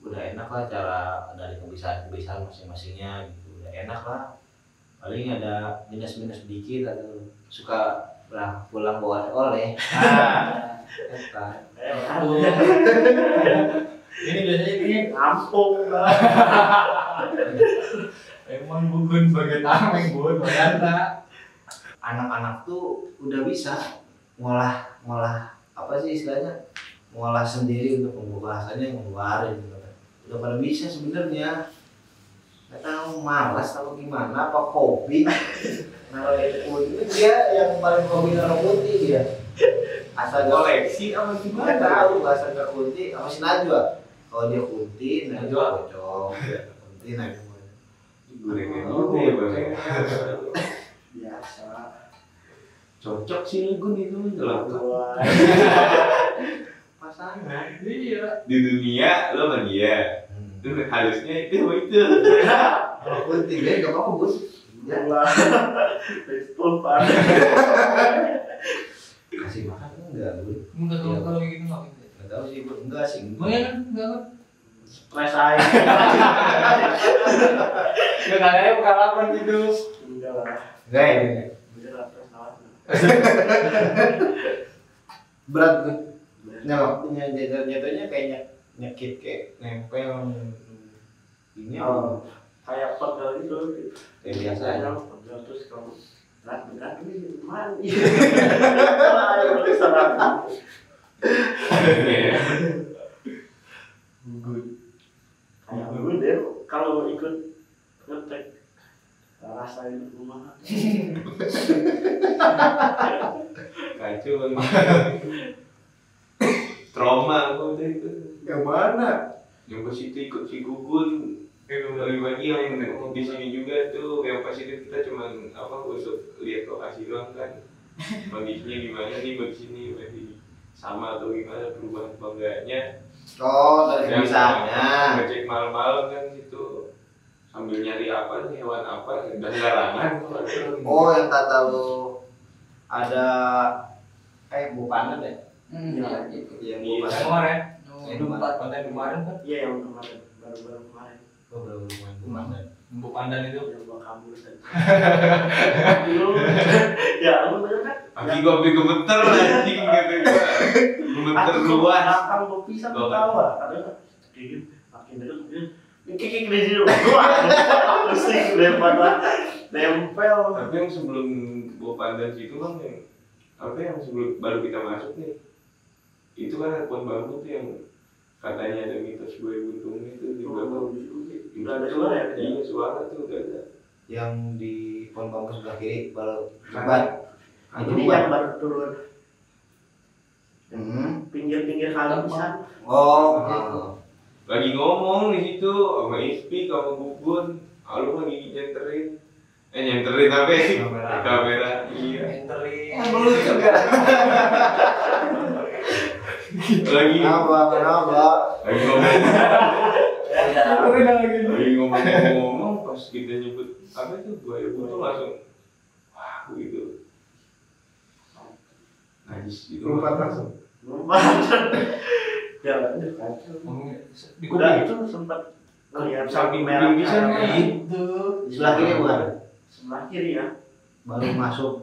Udah enak lah cara dari kebiasaan masing-masingnya gitu, udah enak lah. Paling ada minus sedikit atau suka pulang bawa oleh. Ini biasanya ini Kampung emang bukan sebagai tameng buat ternyata. Anak-anak tuh udah bisa ngolah apa sih istilahnya, ngolah sendiri untuk pembahasannya, ngeluarin gitu. Udah pada bisa sebenarnya, nggak tahu malas atau gimana apa kopi. Naruh air putih dia yang paling hobi naruh putih dia. Asal koleksi apa gimana? Nggak tahu asal nggak kunti sama si Najwa. Kalau dia kunti, Najwa kocok. Kunti Najwa. biasa. Cocok sih gue itu menjelaskan pasangan. Iya. Di dunia lo sama dia. Itu harusnya itu. Kalau kunti dia nggak apa-apa Gus. Ya. Betul Pak. Kasih makan enggak gue? Enggak tahu kalau kayak gitu ngapain? Nggak tahu sih gue, enggak sih. Oh ya kan, enggak kan? Stres aja. Enggak kayaknya pengalaman gitu. Enggak lah. Enggak ya? Bener stres aja. Berat gue. Nah waktunya jatuhnya kayak nyekit kayak nempel ini Kayak pegel gitu. kayak biasa aja. Pegel terus kalau berat ini gimana? Ayo serang. Kayak gue deh kalau ikut ngetek rasain rumah. Kacau. Trauma aku udah itu. Yang mana? Yang pas itu ikut si Gugun bagi yang di sini juga tuh, yang pas itu kita cuman untuk lihat lokasi doang kan, kondisinya gimana nih buat sini, masih sama atau gimana perubahan apa enggaknya. Oh, dari misalnya ngecek malam-malam kan situ sambil nyari apa nih, hewan apa dan garangan. Oh, yang kata lu ada bukan ya? Iya gitu. Yang Iya. bukan Kemarin, Itu empat konten kemarin kan, Iya yang kemarin, baru kemarin. Oh, belum bukan. Bu Pandan itu. Yang gua kabur tadi. Dulu, ya lu bener kan? Kaki gua sampai gemeter anjing gitu gua. Gemeter luas. Belakang gua pisah ketawa. Ada kayak makin dekat dia kayak gini sih. Gua pusing daripada nempel. Tapi yang sebelum gua pandan situ kan yang sebelum baru kita masuk nih, itu kan ada pohon bambu tuh yang katanya ada mitos buaya buntung itu di belakang. Udah ada suara ya? Iya, suara tuh udah ada. Yang di pohon bambu sebelah kiri baru lebat. Ini yang baru turun Hmm. pinggir-pinggir kali bisa. Oh, Lagi ngomong di situ sama Ispik sama Gugun, lu lagi nyenterin apa? Kamera. Iya. Enterin. Lu juga. Lagi kenapa? lagi ngomong. Enterin lagi. Lagi ngomong pas kita nyebut apa itu buaya buntung langsung wah gitu. Najis gitu. Langsung. Ya, aduh kacau. Di Udah kuping. itu sempat ngeliat Samping merah kuping bisa, merah. Itu. Sebelah kiri bukan? Sebelah kiri ya. Baru masuk.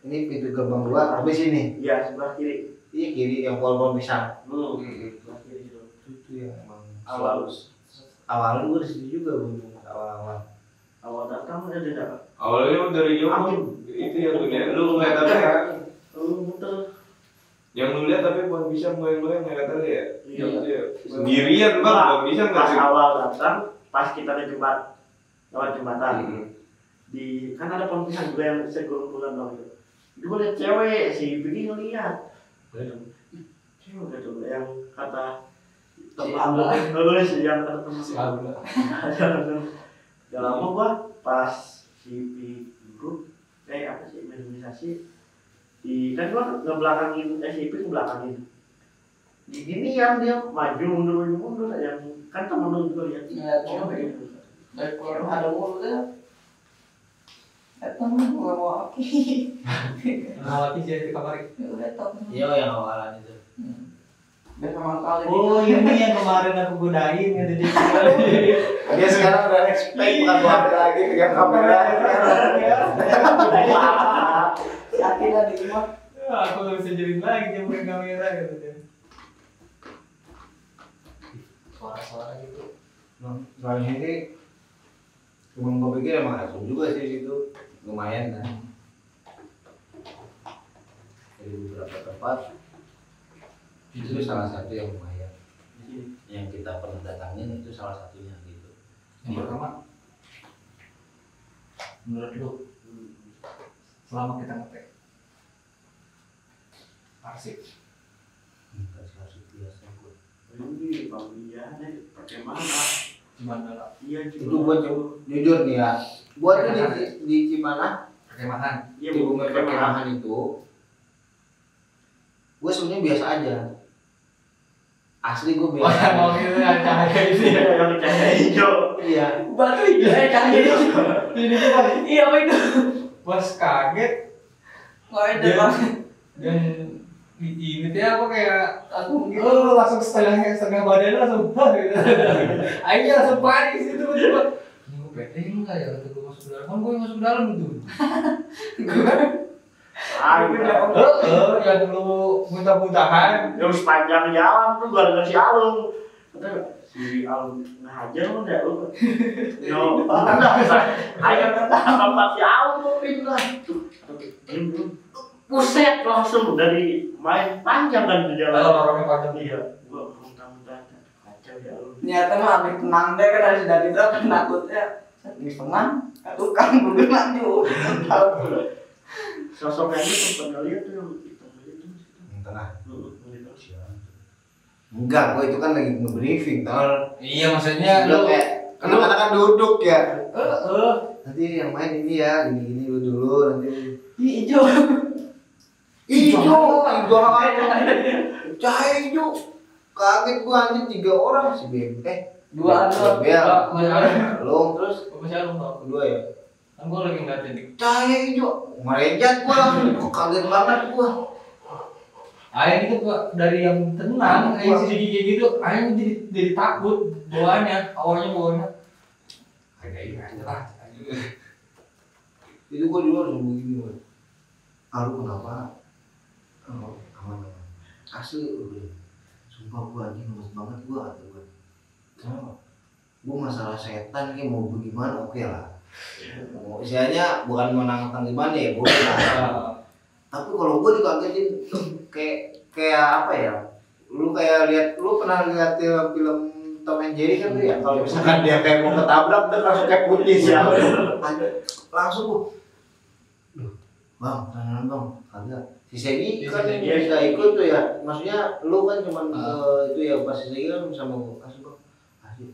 Ini pintu gerbang luar, habis ini. Iya, sebelah kiri. Iya kiri yang pohon-pohon pisang. Sebelah kiri itu. Itu yang emang Awal awalnya gue di situ juga buntung awal-awal. awal datang ada enggak? Awalnya dari jauh itu yang lu ngeliat apa ya? Muter. Yang lu lihat tapi pohon pisang goyang-goyang nggak kata ya? Iya. Sendirian bang, pohon pisang nggak Pas sih? awal datang, pas kita lewat jembatan. Hmm. Di kan ada pohon pisang juga yang segulung-gulungan dong itu. Itu gue liat cewek sih, begini ngeliat. Cewek gitu yang kata nulis yang kata temen Si Abdul. Gak lama gua pas CP duduk, apa sih minimalisasi di kan gua ngebelakangin SCP ngebelakangin. Di gini yang dia maju mundur yang kan temen lu juga lihat Iya, cewek itu. Dari keluar ada mulutnya. Datang nggak mau aki. Ngawati sih di kamar. Udah tahu. Iya yang awalan itu. Udah sama kali. Oh ini yang kemarin aku godain gitu dia. Dia sekarang udah expect bukan buat lagi pegang kamera. Yakin ada imam. Aku nggak bisa jadi lagi dia pakai kamera gitu dia. Suara-suara gitu. Soalnya ini cuma gue pikir emang asum juga sih itu lumayan kan. Dari beberapa tempat itu salah satu yang lumayan. Yang kita pernah datangin itu salah satunya gitu. Yang pertama, menurut lu, selama kita ngetek, arsip, Kasih asik biasa gue. Ini pembelian pakai mana? gimana lah? Iya Itu buat jujur nih ya. Buat tuh di Cimanah, Perkemahan. Iya di bumi pakai mana? perkemahan itu, gue sebenarnya biasa aja. Asli gue Oh biasa. yang mau gitu ya cahaya itu ya. Yang cahaya hijau. Iya. Batu hijau cahaya itu. Ini tuh pas, Iya apa itu? pas kaget Nggak ada dan banget. dan ini tuh aku kayak Langsung gitu. langsung setengah badan langsung bah gitu. Akhirnya langsung panik situ tiba. Ini gue pede enggak ya kata gue masuk ke dalam, kan gue yang masuk ke dalam itu. Yang lu muntah-muntahan. Yang sepanjang jalan tuh gua si Alung. Kata si Alung ngajar lu enggak lu. Yo, ayo apa si Alung tuh pindah. Buset langsung dari main panjang kan di jalan. Lorongnya panjang. Iya, gua muntah-muntah kacau ya Alung. Ternyata mah habis tenang deh kan harus dari itu penakutnya. Habis tenang, tukang bergerak juga. Tahu. Sosoknya itu pernah lihat tuh yang hitam itu. Yang tengah. Gitu. Enggak, gue itu kan lagi nge-briefing tol. Iya maksudnya lu kayak anak-anak kan duduk ya. heeh. Nanti yang main ini ya, gini-gini lu dulu nanti. Hijau. Hijau, cahaya hijau. Kaget gua anjing 3 orang si Bem. Dua ada. Belum terus Masih alung tau. kedua ya. Kan gua lagi ngeliatin di Cahaya hijau. Merejat gua langsung kaget banget gua. Ayah itu dari yang tenang, kayak sedikit kayak gitu, ayah jadi takut bawaannya, awalnya. Kayak ini aja lah. Itu gua dulu langsung begini gua. Lu kenapa? Aman. Asli udah. Sumpah gua anjing lemes banget gua kata gua. Kenapa? Gua masalah setan kayak mau bagaimana oke lah. Mau istilahnya bukan menantang gimana ya, boleh lah. Tapi kalau gue dikagetin kayak apa ya? Lu pernah lihat film Tom and Jerry kan tuh ya? Kalau misalkan dia kayak mau ketabrak dan langsung kayak putih sih. Langsung gua. Duh, Bang, tangan Bang, kagak. Si Segi kan bisa ikut tuh ya. Maksudnya lu kan cuman itu ya pas si Segi kan sama gua kasih Bang. Kasih.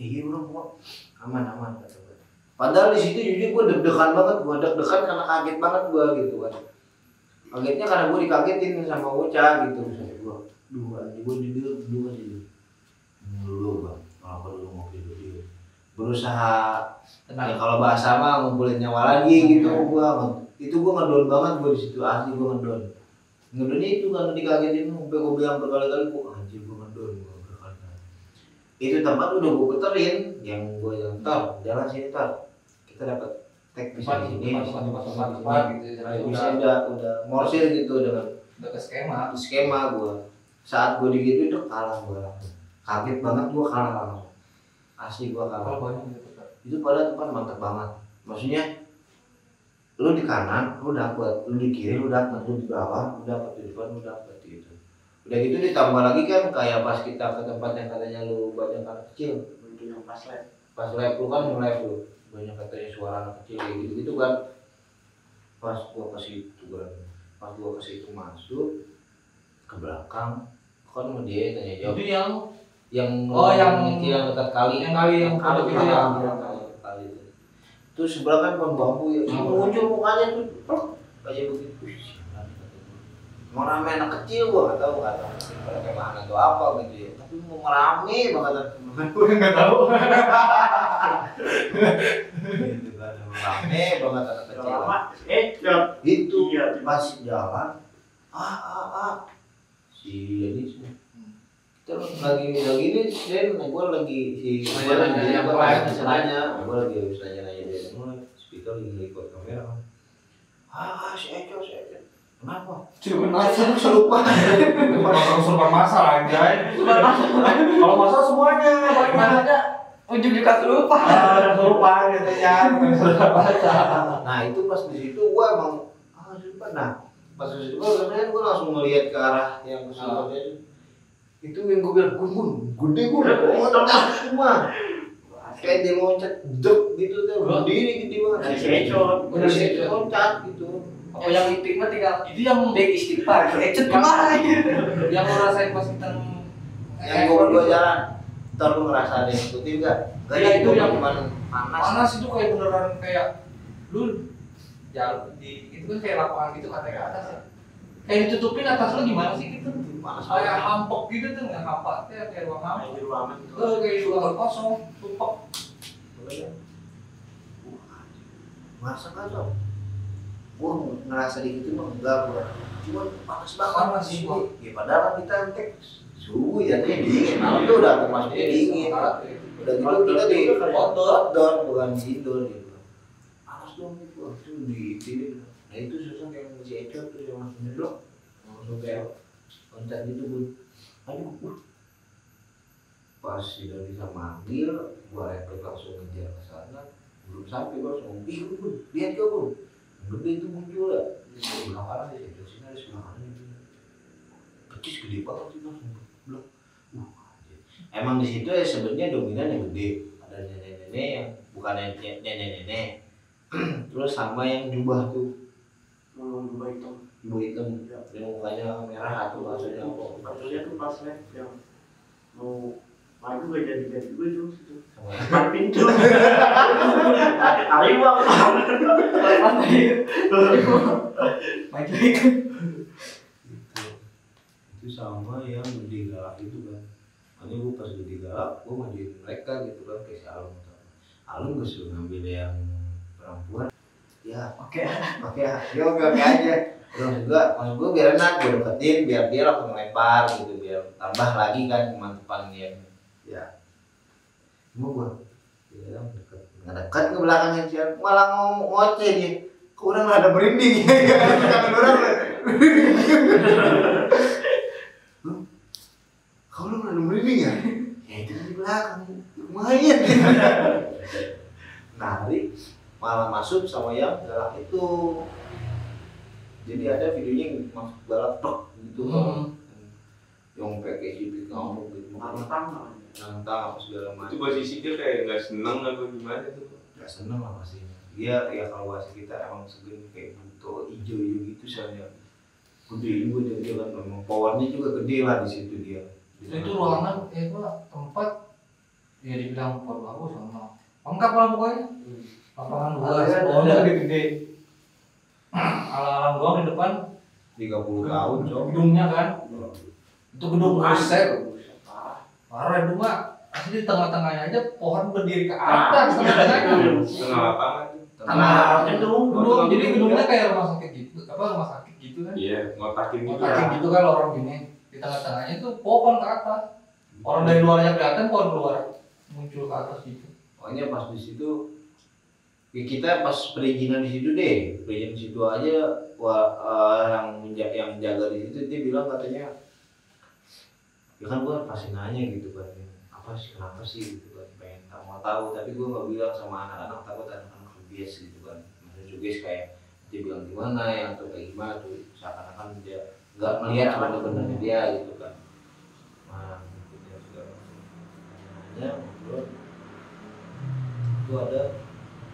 Iya Bang, kok aman kata gua. Padahal di situ jujur gua deg-degan banget, karena kaget banget gua gitu kan. Kagetnya karena gue dikagetin sama Uca gitu misalnya gue. Duh anjing gue duduk aja dulu bang. Kenapa dulu mau tidur dia? Berusaha ya kalau bahasa mah ngumpulin nyawa lagi gitu gue. Itu gue ngedon banget gue di situ, asli gue ngedon. Ngedonnya itu karena dikagetin sampai gue bilang berkali-kali gue anjing gue ngedon gue berkali-kali. Itu tempat udah gue puterin yang gue tar jalan sini tar kita dapat tek bisa di sini bisa udah morsir gitu dengan udah ke skema gue saat gue digitu itu kalah gue kaget banget gue kalah asli gue kalah itu pada tempat mantap banget maksudnya lu di kanan lu dapet lu di kiri lu dapet lu di bawah lu dapet di depan lu dapet gitu udah gitu ditambah lagi kan kayak pas kita ke tempat yang katanya lu banyak anak kecil itu yang pas live lu kan nge-live lu banyak katanya suara anak kecil kayak gitu kan pas gua ke situ masuk ke belakang kan sama dia tanya jawab itu yang dekat kali yang kali itu ya kali itu terus sebelah kan pohon bambu ya muncul mukanya tuh kayak begitu mau rame anak kecil gua nggak tahu kayak mana atau apa gitu ya tapi mau rame banget gue nggak tahu gitu kan rame banget anak kecil lama itu iya, pas jalan si ini terus lagi ini dan gue lagi gue lagi nanya dia speaker lagi ikut kamera si Eco kenapa? cuma selupa serba masalah anjay kalau masalah semuanya bagaimana aja Ujung juga lupa gitu ya nah itu pas di situ gue emang lupa nah pas di situ gue langsung ngelihat ke arah yang kesulitannya itu yang gue bilang gun gede gue loncat semua kayak dia loncat jek gitu tuh berdiri gede banget loncat gitu oh yang itu mah tinggal itu yang dek istighfar ecut kemana yang lo rasain pas kita yang gue berdua jalan ntar lu ngerasa ada yang ikutin gak? Iya itu yang panas itu kayak beneran kayak lu jalan di itu kan kayak lapangan gitu katanya ke atas ya kayak ditutupin atas lu gimana sih gitu panas kayak hampok gitu tuh nggak hampak kayak ruang hampak kayak di ruangan kosong tumpuk masa kan tuh gua ngerasa di gitu mah enggak gua cuma panas banget sih gua ya padahal kan kita entek suhu ya dingin malam tuh udah termasuknya dingin udah gitu kita di outdoor bukan di indoor gitu panas dong itu di sini nah itu susah kayak si Eco tuh yang langsung nyedok langsung kayak loncat gitu bun aduh pas udah bisa manggil gua refleks langsung ngejar ke sana belum sampai gua langsung bun lihat kau bun gede itu muncul ya di sebelah kanan ya di sini ada sebelah kanan itu kecil gede banget sih langsung blok emang di situ ya sebenarnya dominan yang gede ada nenek-nenek yang bukan nenek-nenek terus sama yang jubah tuh jubah hitam yang mukanya merah atau maksudnya apa maksudnya tuh pas live yang mau maju gak jadi juga tuh Sama depan pintu hari bang maju ikut. itu sama yang gede galak itu kan. Makanya gue pas gede galak, gue majuin mereka gitu kan kayak si Alum gue suruh ngambil yang perempuan. Ya Oke. ya oke aja. Terus juga maksud gue biar enak, gue deketin biar dia langsung lempar gitu, biar tambah lagi kan kemantapan dia. Ya mau gue dia ngedekat ke belakangnya sih, malah ngoceh dia. Kok orang ada merinding ya kan orang. Kau lu ada merinding ya? Ya itu di belakang lumayan. Narik malah masuk sama yang galak itu. Jadi ada videonya yang masuk galak tok gitu kan. Yang pakai sipit ngomong gitu. nantang Nantang apa segala Itu macam. posisi dia kayak nggak seneng atau gimana tuh? Gak seneng lah pastinya. Dia ya kalau bahasa kita emang segen kayak buto hijau gitu soalnya. Gede juga dia kan, memang powernya juga gede lah di situ dia. Itu ruangan itu tempat ya dibilang pot bagus sama lengkap lah pokoknya. Lapangan luas, pohonnya gede-gede. Alang-alang doang di depan 30 tahun cok. gedungnya kan. Itu gedung besar. Parah itu mah asli di tengah-tengahnya aja pohon berdiri ke atas tengah-tengahnya. Tengah lapangan tuh. Tengah gedung gedung, jadi gedungnya kayak rumah sakit gitu, apa rumah sakit gitu kan. Iya, ngotakin gitu. Ngotakin gitu kan lorong gini. Di tengah-tengahnya itu pohon ke atas. Orang dari luarnya kelihatan, pohon keluar muncul ke atas gitu. Pokoknya pas di situ ya kita pas perizinan di situ deh, perizinan di situ aja yang jaga di situ dia bilang katanya ya kan gue pasti nanya gitu kan apa sih kenapa sih gitu kan pengen mau tahu tapi gue nggak bilang sama anak-anak takut anak-anak bias gitu kan maksudnya juga kayak dia bilang gimana ya atau kayak gimana tuh seakan-akan dia nggak melihat benar-benarnya dia gitu kan nah gitu dia segala macamnya menurut itu ada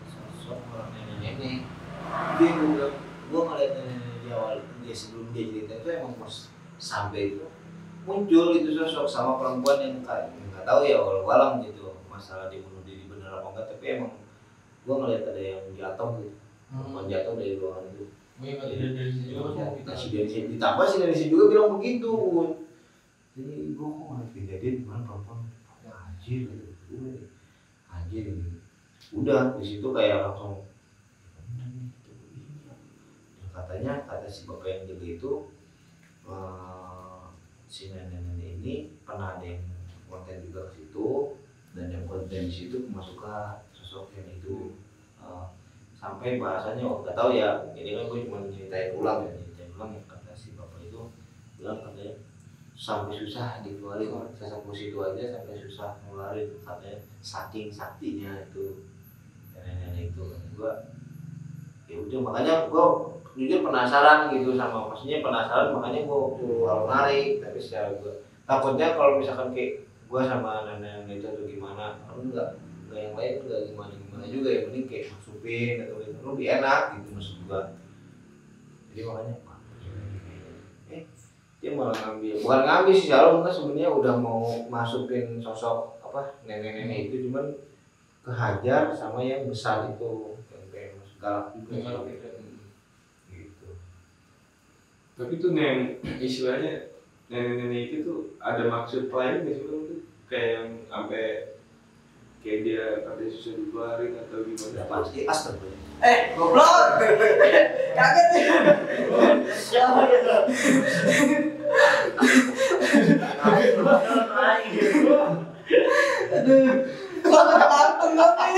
sosok orang nenek-nenek dia bilang gue ngeliat nenek-nenek di awal dia sebelum dia cerita itu emang pas sampai itu muncul itu sosok sama perempuan yang nggak tahu ya walau gitu masalah dia bunuh diri bener apa enggak tapi emang gue ngeliat ada yang jatuh gitu perempuan jatuh dari ruangan itu Dari sini juga dari sini ditambah sih dari sini juga bilang begitu jadi gue kok ngeliat kejadian gimana perempuan anjir gitu anjir gitu udah di situ kayak langsung katanya kata si bapak yang jaga itu si nenek-nenek ini pernah ada yang konten juga ke situ dan yang konten di situ kemasukan sosok yang itu sampai bahasanya nggak tahu ya ini kan gue cuma ceritain ulang yang kata si bapak itu bilang katanya sampai susah dikeluarin sosok itu aja sampai susah ngeluarin katanya saking saktinya itu nenek-nenek itu kan gue ya udah makanya gue jujur penasaran gitu sama maksudnya penasaran makanya gue kalau narik tapi secara gue takutnya kalau misalkan kayak gue sama nenek itu atau gimana enggak yang lain enggak gimana juga ya mending kayak masupin atau gitu lebih enak gitu maksud gue jadi makanya dia malah ngambil bukan ngambil sih Shalom kan sebenarnya udah mau masukin sosok apa nenek-nenek itu cuman kehajar sama yang besar itu yang kayak galak juga gitu. Tapi tuh istilahnya nenek-nenek itu tuh ada maksud lain nggak sih bang tuh kayak yang sampai kayak dia katanya susah dikeluarin atau gimana? Udah pasti astagfirullah. Goblok. Kaget ya. Siapa gitu? Aduh. Kok takut ngapain?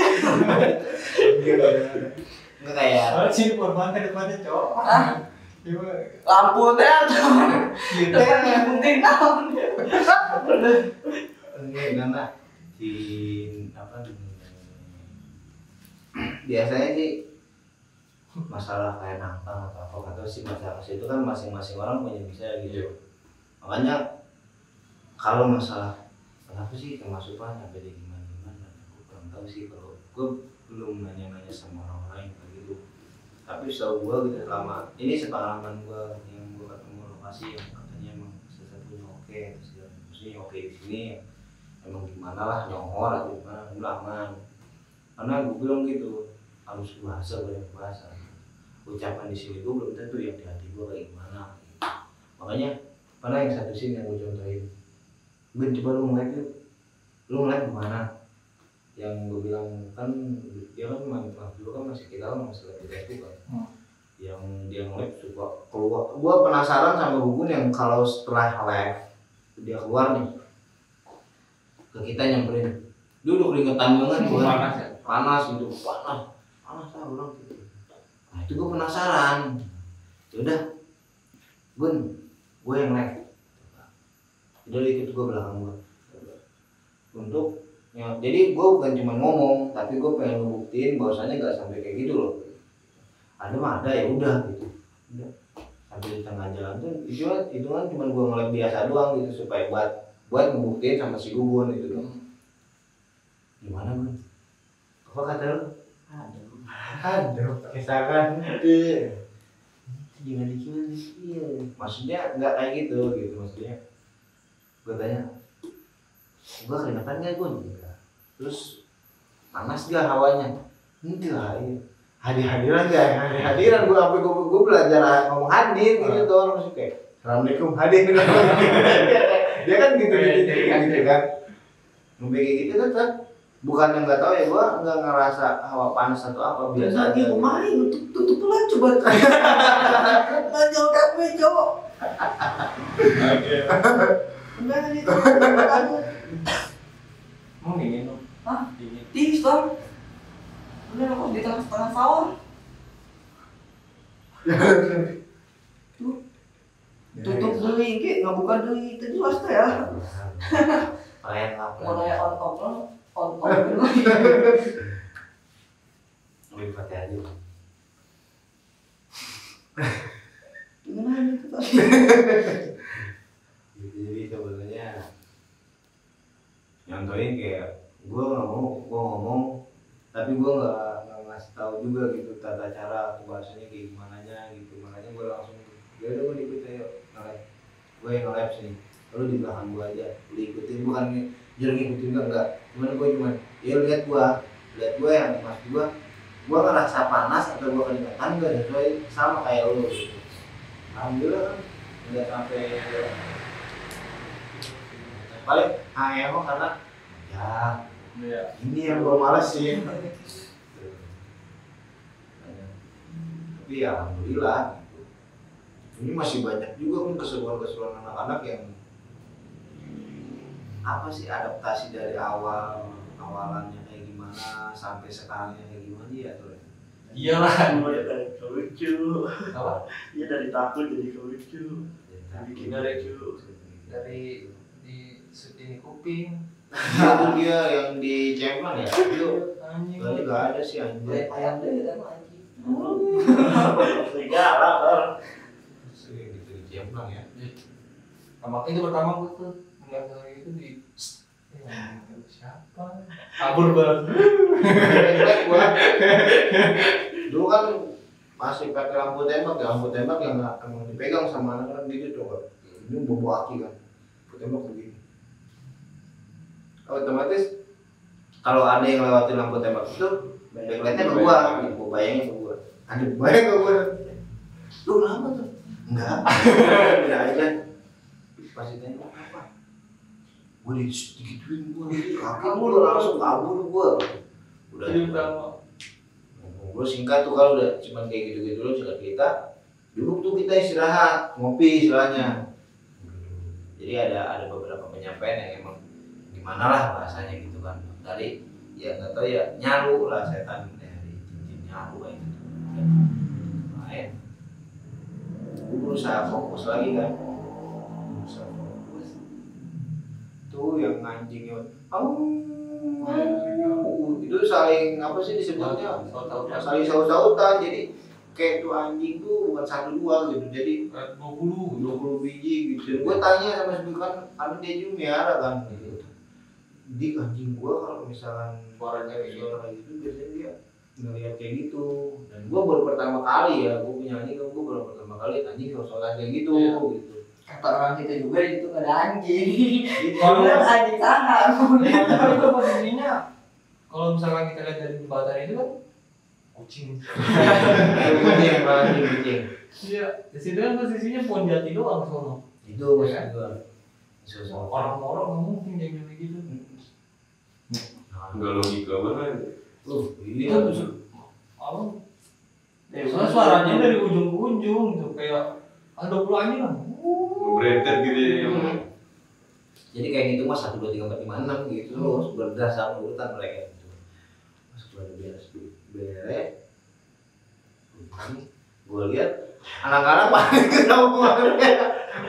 Enggak kayak sih korban ke depannya cowok. Lampu teh atau depan yang penting naon. ini karena di apa biasanya sih masalah kayak nantang atau apa kata si masalah itu kan masing-masing orang punya bisa gitu makanya kalau masalah kenapa sih kemasukan sampai di gimana aku kurang tahu sih kalau gue belum nanya-nanya sama orang lain kayak gitu tapi setahu gue gitu selama ini sepengalaman gue yang gue ketemu lokasi yang katanya emang sesuatunya oke terus maksudnya oke di sini emang gimana lah nyongor atau gimana udah aman. Karena gue bilang gitu halus bahasa banyak bahasa, ucapan di sini gue belum tentu yang di hati gue kayak gimana. Makanya pernah yang satu scene yang gue contohin, Ben coba lu ngeliat yuk, lu ngeliat gimana? Yang gue bilang kan dia kan dulu kan masih kita kan masih lagi Facebook kan, yang dia ngeliat suka keluar. Gue penasaran sama Gugun yang kalau setelah live dia keluar nih ke kita nyamperin, dia udah keringetan banget, Panas ya? panas gitu, panas lah ulang gitu. Nah itu gue penasaran, yaudah Gun, gue yang live, udah ikut gue belakang gue untuk ya, jadi gue bukan cuma ngomong tapi gue pengen ngebuktiin bahwasannya nggak sampai kayak gitu loh. Ada mah ada ya udah gitu, udah sampai di tengah jalan tuh itu kan cuma gue ngeliat biasa doang gitu supaya buat ngebuktiin sama si Gugun gitu dong. Gimana Gun? Apa kata lu? Aduh, misalkan itu gimana iya. Maksudnya nggak kayak gitu maksudnya. Gue tanya, gue keringetan nggak Gun? Terus panas gak hawanya? Enggak, iya. Hadiran gue sampai gue belajar ngomong hadir gitu tuh orang masih kayak Assalamualaikum hadir. Dia kan gitu kan. Ngomong kayak gitu kan. Bukan yang nggak tahu ya, gue nggak ngerasa hawa panas atau apa biasa. Lagi main tutup pelan coba. Ngajal kafe cowok. Enggak nih kamu. Mau dingin dong? Hah? Dingin. Tinggi dong. Udah kok di tengah sawah. Tutup dulu ini, nggak buka dulu itu jelas tuh ya. Kalian apa? Mulai on off. Lebih pakai aja. Gimana itu tadi? Jadi sebenarnya nyontohin kayak gue ngomong tapi gue nggak ngasih tahu juga gitu tata cara bahasanya kayak gimana nya gitu. Makanya gue langsung ya udah gue ikut ayo nge-live, gue yang nge-live sini, lu di belakang gue aja lu ikutin, bukan jangan ngikutin enggak, cuman ya lihat gue yang mas gue ngerasa panas atau gue keringetan gue sesuai sama kayak lu gitu. Alhamdulillah kan udah sampai paling hanya karena ya ini yang gue males sih. Tapi ya alhamdulillah ini masih banyak juga kan keseruan anak-anak yang apa sih adaptasi dari awalannya kayak gimana sampai sekarangnya kayak gimana ya tuh. Iyalah. Mulai dari lucu. Apa? Iya dari takut jadi lucu. Bikin lucu. Dari di syuting kuping. Itu dia yang di Cemplang ya. Itu Anjing. tadi nggak ada sih anjir. Ayam deh dan anjing. Segala. Sering gitu di Cemplang ya. Sama itu pertama gue tuh ngeliat kayak gitu di siapa? Kabur banget. Dulu kan masih pakai lampu tembak yang emang dipegang sama anak-anak gitu coba. Ini bobo aki kan. Lampu tembak begini. Otomatis kalau ada yang lewatin lampu tembak itu backlightnya ke gua, gitu, bayangin ke gua. Ada bayang ke gua. Lu kenapa tuh? Enggak. Enggak aja. Pas ditanya apa? Gua digituin gua, kabur langsung kabur gua. Udah. Jadi pertama. Gua singkat tuh kalau udah cuman kayak gitu-gitu dulu singkat kita. Duduk tuh kita istirahat, ngopi istilahnya. Jadi ada beberapa penyampaian yang emang gimana lah bahasanya gitu kan, dari ya nggak tahu ya nyaru lah setan dari cincin nyaru kayak gitu. Main, gue berusaha fokus lagi kan, tuh yang anjingnya, itu saling apa sih disebutnya, saling saut-sautan, jadi kayak tuh anjing tuh bukan 1-2 gitu, jadi 20 biji gitu. Gue tanya sama si kan dia juga miara kan gitu. Di anjing gua kalau misalkan suaranya kayak gitu biasanya dia ngeliat kayak gitu. Dan gua baru pertama kali ya, gua punya anjing kan gua baru pertama kali anjing soal kayak gitu gitu. kata orang kita juga itu nggak ada anjing. Kalau Itu anjing saham. tapi itu posisinya kalau misalkan kita lihat dari jembatan itu kan kucing. Kucing. Iya, di situ kan posisinya pohon jati doang sono. Itu maksud gua. Susah. Orang-orang nggak mungkin yang kayak gitu. Enggak logika banget. Ini Itu apa? Soalnya suaranya dari ujung ke ujung gitu kayak ada 20 anjing kan. Berentet gitu ya. jadi kayak gitu mah 1, 2, 3, 4, 5, 6 gitu terus berdasarkan urutan mereka itu. Masuk pada beres beres. Gue lihat anak-anak panik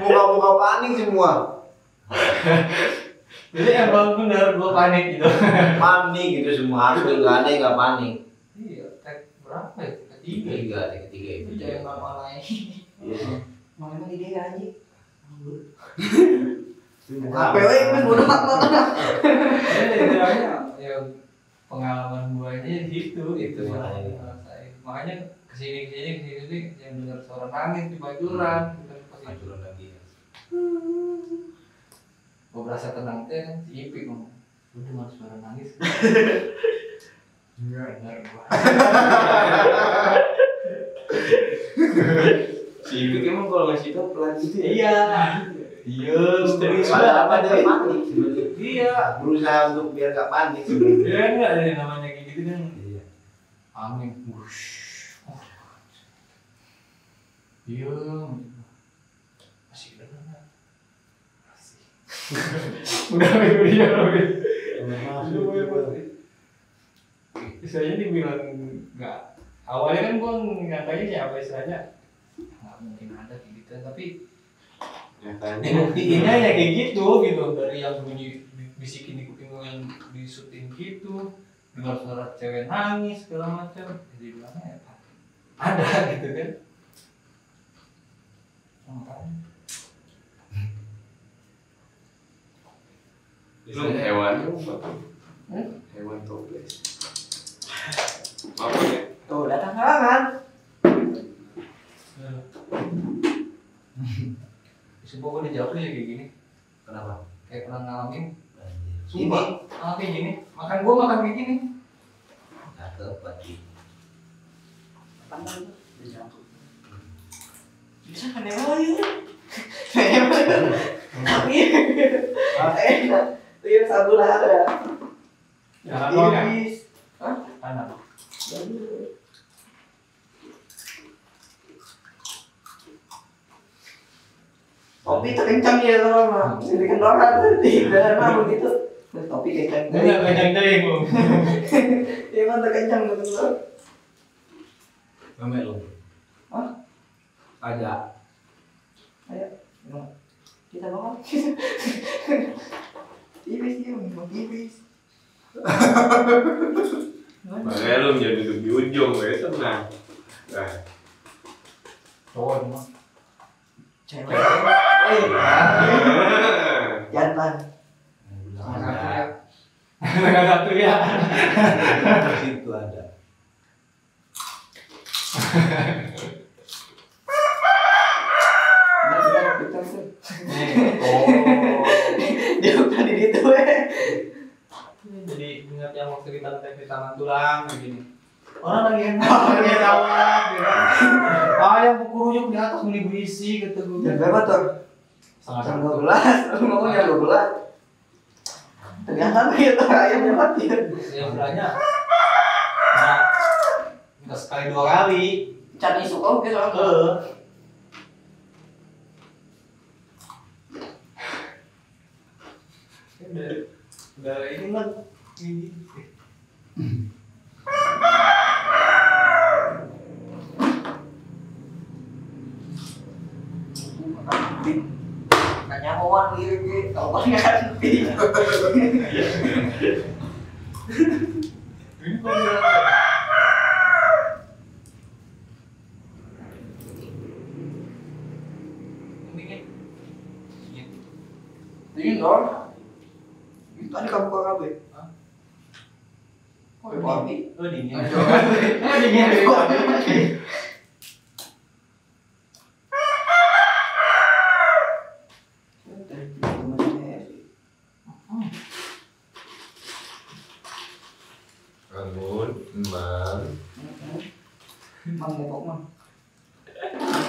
muka-muka panik semua. Jadi emang benar gua panik gitu. Panik gitu semua, harus nggak ada yang nggak panik. Iya, berapa ya? Ketiga itu. Itu yang normal lain. Iya sih. Mana ide anjing. Muka PW kan bodoh amat. Ya pengalaman gua ini gitu Itu yang makanya gitu. ngerasain. Makanya kesini yang dengar suara nangis di bajuran gitu pas itu. Hancur lagi. Gua berasa tenang teh kan si Ipik ngomong, lu dengar suara nangis? Enggak, dengar gua. Si Ipik emang kalau ngasih tau pelan gitu ya. Iya. Iya, Misterius Padahal apa dia panik sebenarnya. Iya. Berusaha untuk biar nggak panik sebenarnya. Iya enggak ada namanya kayak gitu kan. Iya. Angin, wush. Iya. Masih ada nggak? Masih. Udah dia lagi. Istilahnya dibilang nggak. Awalnya kan gua ngangkanya siapa istilahnya nggak mungkin ada kayak gitu, tapi buktiinnya ya kayak gitu dari yang bunyi bisikin di kuping yang disutin gitu, dengar suara cewek nangis segala macam, jadi bilangnya ya ada gitu kan. Itu hewan hewan toples. Apa ya? Tuh datang serangan. Sumpah gue dijawab ya kayak gini, Kenapa? kayak pernah ngalamin. Ini Sumpah, kayak gini, makan kayak gini. cakep pasti. Pandang tuh. Bisa kan ya? Tapi enak. Tuh yang sabun ada. Jangan doang ya? Tipis. Hah? Anak. Topi terkencang ya teman-teman. Jadi kendoran tidak apa begitu. Topi kencang. Gue nggak kencang-kencang lu. Emang terkencang betul. Ngomel lu. Hah? Ada. Ayo. Kita bawa. Tipis dia, memang tipis. Makanya lu jangan duduk di ujung, gue tenang. Nah, Cowok mah. Cewek. Jantan. Nggak satu ya. Di situ ada. Nah, sudah kita tuh. Oh. Dia bukan di situ Jadi ingat yang waktu kita ngetek di taman tulang begini. Orang lagi enak, lagi tawar, gitu. Yang buku rujuk di atas beli berisi gitu gue. Jam berapa tuh? Jam 12. Lu ngomong jam 12. Ternyata gitu ayamnya mati. Ya bilangnya. Nah, nggak sekali 2 kali. Cari suka oke soalnya. Udah ini lah. Ini. Nanya kawan gitu, kawan kan. Ini kok bilang. Dingin dong. Itu tadi kamu buka KB. Oh, babi. Oh dingin. Oh, dingin.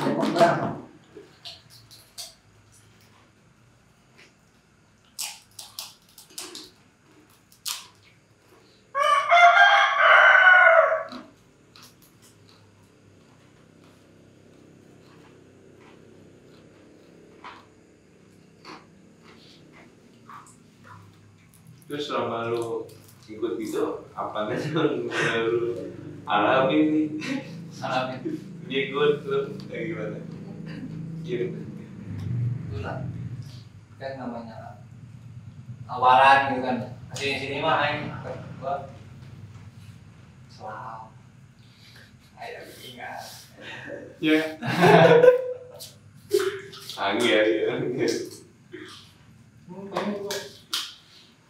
Depok bang. Terus selama lu ikut gitu, apa aja yang lu alami nih? Alami Ikut lu kayak gimana? Gitu. itulah kan namanya awalan gitu kan. Sini mah aing gua selalu ayo ingat Ya. Angin ya.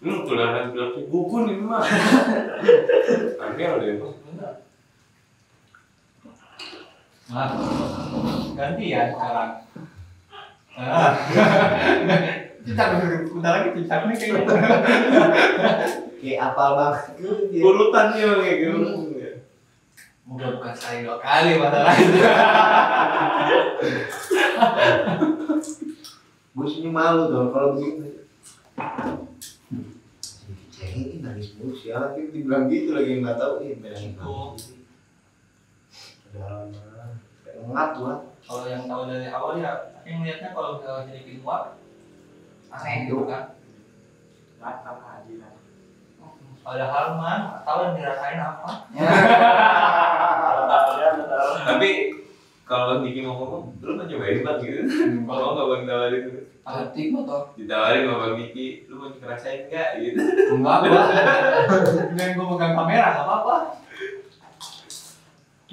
Tularan bilang gugun ini mah. Angin deh. Nah, gantian sekarang. Cicak udah lagi cicak nih kayaknya. Kayak apal banget. Urutannya kayak gitu. Bukan sekali 2 kali masalahnya. Gue sih malu dong kalau begitu. Cengeng ini nangis mulu sialan, tapi dibilang gitu lagi nggak tahu bilangin Oh. Udah kayak ngap gua. Kalau yang tahu dari awal ya, yang melihatnya kalau udah jadi pintuan aneh gitu kan. Mantap aja lah. Padahal mah nggak tahu yang dirasain apa. Tapi kalau Diki mau ngomong, lu kan cobain bang gitu. Kalau nggak bang tawarin, Arti motor. ditawarin sama bang Diki, lu mau ngerasain nggak gitu? Enggak gua. Dengan gua pegang kamera nggak apa-apa.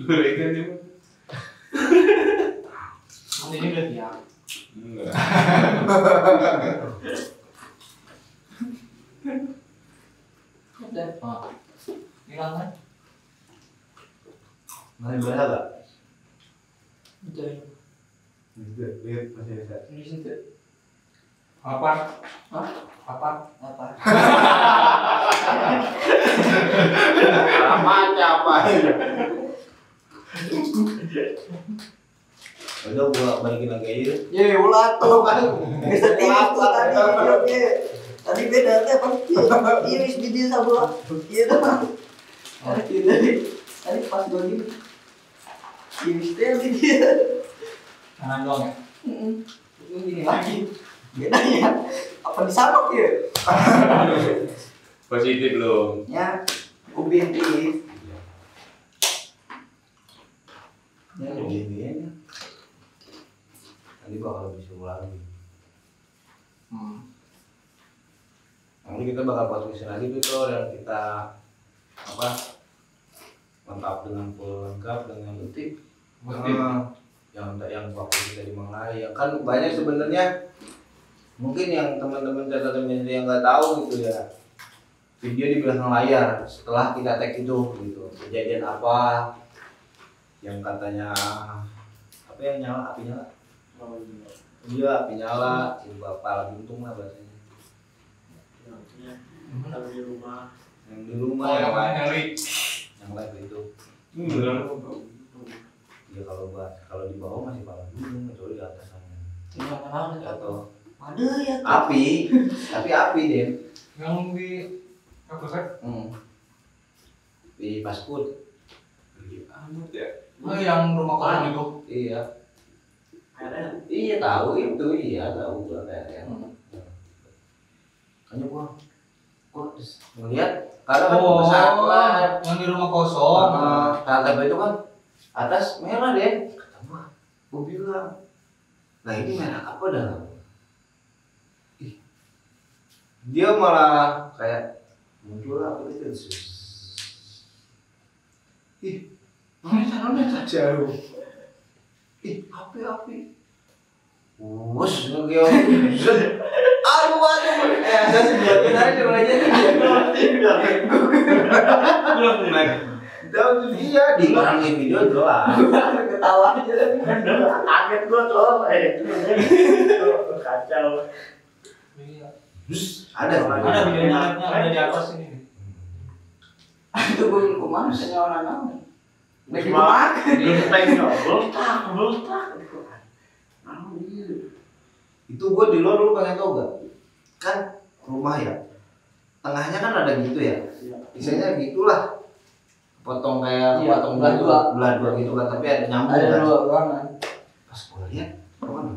Lu kan dia. Ini udah siap. Enggak. Udah. Hilang kan? Masih berasa gak? Udah. Lihat masih bisa. Ini situ. Apa? Hah? Apa? Apa? Lama aja apa? Udah gua balikin lagi aja. Ye, ulat tuh kan. Bisa tiris tuh tadi. Oke. Tadi beda teh pas tiris di dia sama. Iya dong. Tadi pas gua gini. Tiris teh di dia. Kanan doang ya? Ini gini lagi. Bedanya apa disabak ya? Positif belum? Ya, ubin tiris. Ya begini aja. Nanti bakal lebih seru lagi. Nanti kita bakal posisi lagi tuh yang kita apa lengkap dengan full lengkap dengan Motif. yang waktu kita di Manglayang kan banyak sebenarnya mungkin yang teman-teman catatan yang nggak tahu gitu ya video di belakang layar setelah kita tag itu gitu kejadian apa yang katanya apa yang nyala api nyala iya api nyala si bapak buntung lah bahasanya Kalau di rumah. yang di rumah Oh, yang mana Heli? yang live itu Beneran. ya kalau di bawah masih pala gunung kecuali di atas sana Yang atau Ada ya. api tapi api deh di apa kan? di Paskut Amat ya. Oh, yang rumah koran itu. iya Ada. iya tahu itu iya tahu gua kayak hanya gua ngeliat karena kan pesawat yang di rumah kosong. rata itu kan atas merah deh kata gua bilang nah ini merah apa dah dia malah kayak muncul apa gitu mana saja lu api wus ngegeong aduh saya sebutin aja mulainya Belum naik. tahu tuh dia di barangnya video jelas Ketawa aja. Kaget gua tuh. Kacau. ada Ada videonya ada di atas ini. Itu gua kemana senyawa nama? Bagi makan. Genteng beltak. Itu gue di luar lu pengen tau gak? Kan rumah ya, tengahnya kan ada gitu ya, misalnya gitulah, potong kayak potong belah dua gitu kan, tapi ada nyambung Ada kan. dua ruangan. Pas gue lihat kebun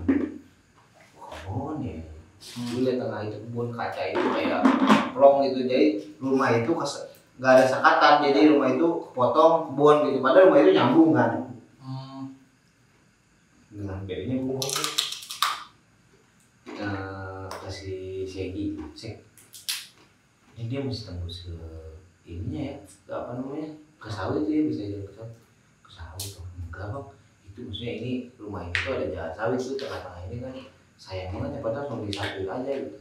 ya, gue lihat tengah itu kebun kaca itu kayak plong gitu, jadi rumah itu nggak ada sekatan, jadi rumah itu potong kebun gitu, padahal rumah itu nyambung kan. Dengan bedanya gue kasih Segi, ini dia mesti tembus ke ininya ya, ke apa namanya, ke sawit itu ya, bisa jadi ke sawit tuh. Enggak bang, itu maksudnya ini rumah ini tuh ada jalan sawit tuh tengah-tengah ini kan, sayang banget ya, padahal cuma disatuin aja gitu.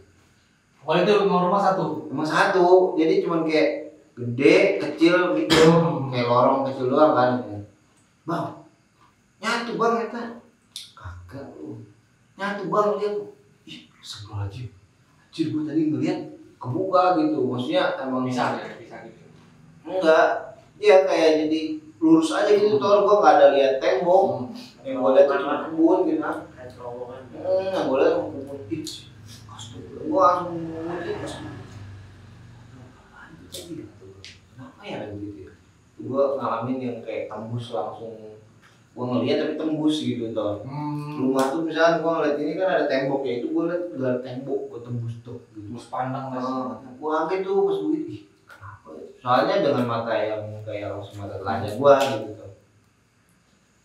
Oh itu rumah satu? Rumah satu, jadi cuman kayak gede, kecil gitu, kayak lorong kecil doang kan. Bang, nyatu bang eta. Kagak lu, nyatu bang lihat. Ih, sebel aja. Anjir gue tadi ngeliat kebuka gitu, maksudnya emang Bisa gitu. enggak, dia kayak jadi lurus aja gitu, tuh gue gak ada lihat tembok, yang gue lihat cuma kebun gitu kan. Nggak boleh kebun, gue langsung ngomongin kenapa ya gitu ya, gue ngalamin yang kayak tembus langsung, gue ngeliat tapi tembus gitu tuh. Rumah tuh misalnya gue ngeliat ini kan ada tembok ya, itu gue liat gelar tembok, gue tembus tuh gitu. Tembus pandang mas. Gue kaget tuh pas begitu, ih kenapa ya? Soalnya dengan mata yang kayak langsung mata telanjang gue gitu tuh.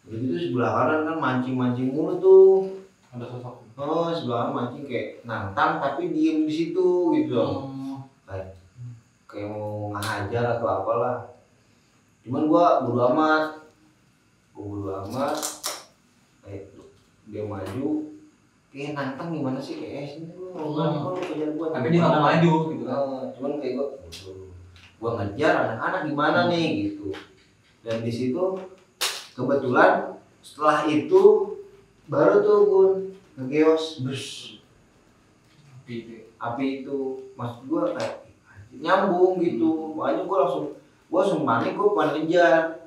Begitu sebelah kanan kan mancing mulu tuh. Ada sosok. Oh sebelah kanan mancing kayak nantang tapi diem di situ gitu. Kayak mau ngajar atau apalah. Cuman gue bodo amat. Dia maju, kayak nantang gimana sih, kayak sini lu kejar gua. Tapi dia nggak mau maju gitu kan. Cuman kayak gua ngejar anak-anak gimana nih gitu. Dan di situ kebetulan setelah itu baru tuh Gun ngegeos api itu, maksud gua kayak nyambung gitu. Makanya gua langsung panik, gua ngejar.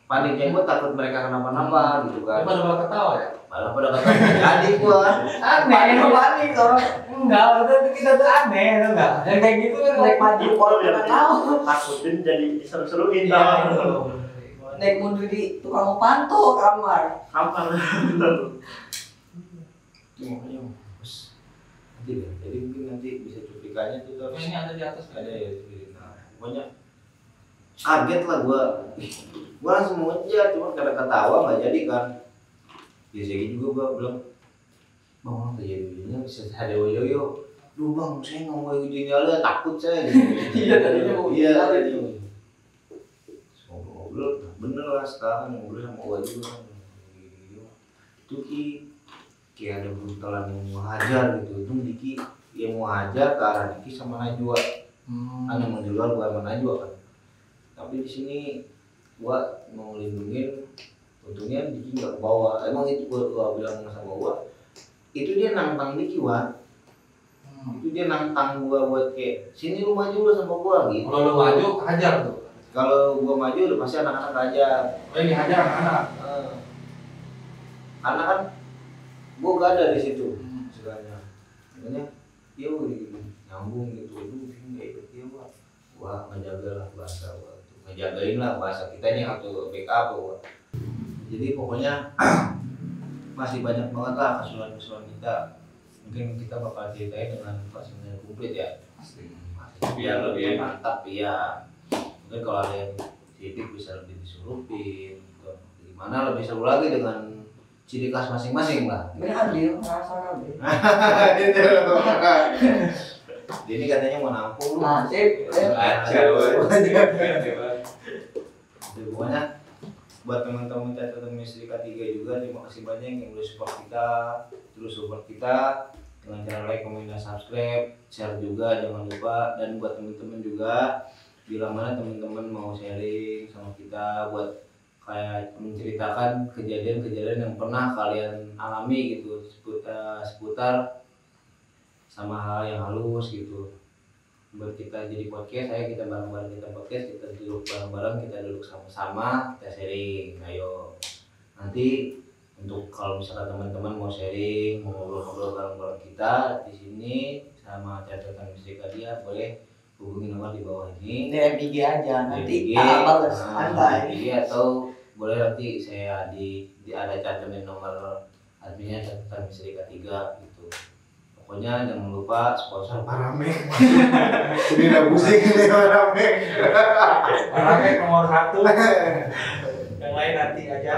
Paniknya gue takut mereka kenapa-napa gitu kan. Pada ketawa ya? Malah pada ketawa jadi gue Aneh, panik orang. Enggak, kita tuh aneh, enggak. Yang kayak gitu kan Naik maju kalau ya, nggak tahu. takutin jadi seru-seruin Iya, tau. Naik mundur di tukang pantau kamar. makanya bos nanti deh, jadi mungkin nanti bisa cuplikannya tuh terus. Ini ada di atas Ada ya, nah pokoknya kaget lah gue langsung mau ngejar, cuma karena ketawa nggak jadi kan. Biasanya juga gue bilang, bang orang terjadi bisa ada yoyo. Duh bang, saya nggak mau ujung jalan, takut saya. Iya tadinya mau ngobrol, bener lah sekarang ngobrol sama gue juga kan. Itu Ki ada brutalan yang mau hajar gitu. Itu Diki yang mau hajar ke arah Diki sama Najwa. Kan yang di luar gue sama Najwa kan. Tapi di sini gua mau lindungin, untungnya Diki nggak ke bawah. Emang itu gua bilang sama gua, itu dia nantang Diki itu dia nantang gua buat kayak sini lu maju lu sama gua gitu. Kalau lu maju hajar tuh. Kalau gua maju udah pasti anak-anak hajar. Oh ini hajar anak-anak. Karena kan gua gak ada di situ sebenarnya. Makanya dia gitu nyambung gitu, itu nggak ikut dia gua ngejagalah bahasa gua. Ngejagain lah bahasa kita ini atau backup gua. Jadi pokoknya masih banyak banget lah kesulitan kita. Mungkin kita bakal ceritain dengan pastinya komplit ya. Biar lebih mantap ya. Mungkin kalau ada yang titik bisa lebih disurupin gitu. Gimana lebih seru lagi dengan ciri khas masing-masing lah. Benar dia ngerasa kabeh. Ini katanya mau nampung lu. Nasib. Pokoknya buat teman-teman catatan misteri K3 juga, terima kasih banyak yang udah support kita, terus support kita dengan cara like, comment, dan subscribe, share juga jangan lupa. Dan buat teman-teman juga bila mana teman-teman mau sharing sama kita buat kayak menceritakan kejadian-kejadian yang pernah kalian alami gitu seputar sama hal yang halus gitu. buat kita jadi podcast, kita bareng-bareng kita podcast, kita duduk bareng-bareng, kita duduk sama-sama, kita sharing. Ayo nanti untuk kalau misalkan teman-teman mau sharing, mau ngobrol-ngobrol bareng-bareng kita di sini sama catatan Mistrika dia, boleh hubungi nomor di bawah ini. DM IG aja, nanti IG, balas santai. IG atau boleh nanti saya ada cantumin nomor adminnya catatan Mistrika 3 gitu. Pokoknya jangan lupa sponsor Paramek. Ini udah pusing nih Paramek. Paramek nomor 1. Yang lain nanti aja.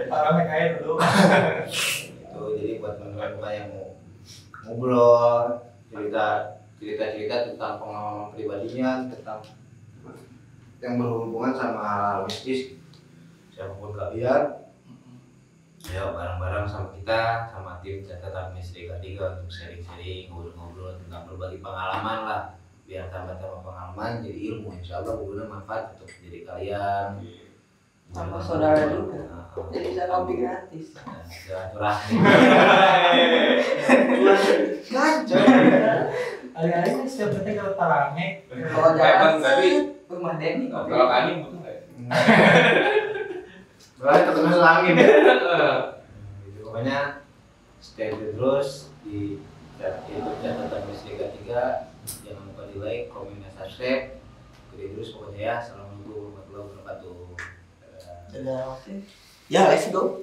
Paramek aja dulu. Itu jadi buat teman-teman yang mau ngobrol, cerita tentang pengalaman pribadinya, tentang yang berhubungan sama hal mistis, siapapun kalian, ayo bareng-bareng sama kita, sama tim catatan Mistrika 3 untuk sharing-sharing, ngobrol-ngobrol tentang berbagi pengalaman lah, biar tambah-tambah pengalaman jadi ilmu, insya Allah berguna manfaat untuk diri kalian Sama saudara juga. Jadi bisa kopi gratis. silaturahmi. Kacau. Alih-alih setiap detik kalau Paramek. Kalau jalan rumah Denny. Kalau angin butuh nggak? Boleh ketemu selangin. Gitu, pokoknya stay tune terus di YouTube catatan Mistrika 3. Jangan lupa di like, komen, dan subscribe. Jadi terus pokoknya ya. Assalamualaikum warahmatullahi wabarakatuh. Ya, let's go.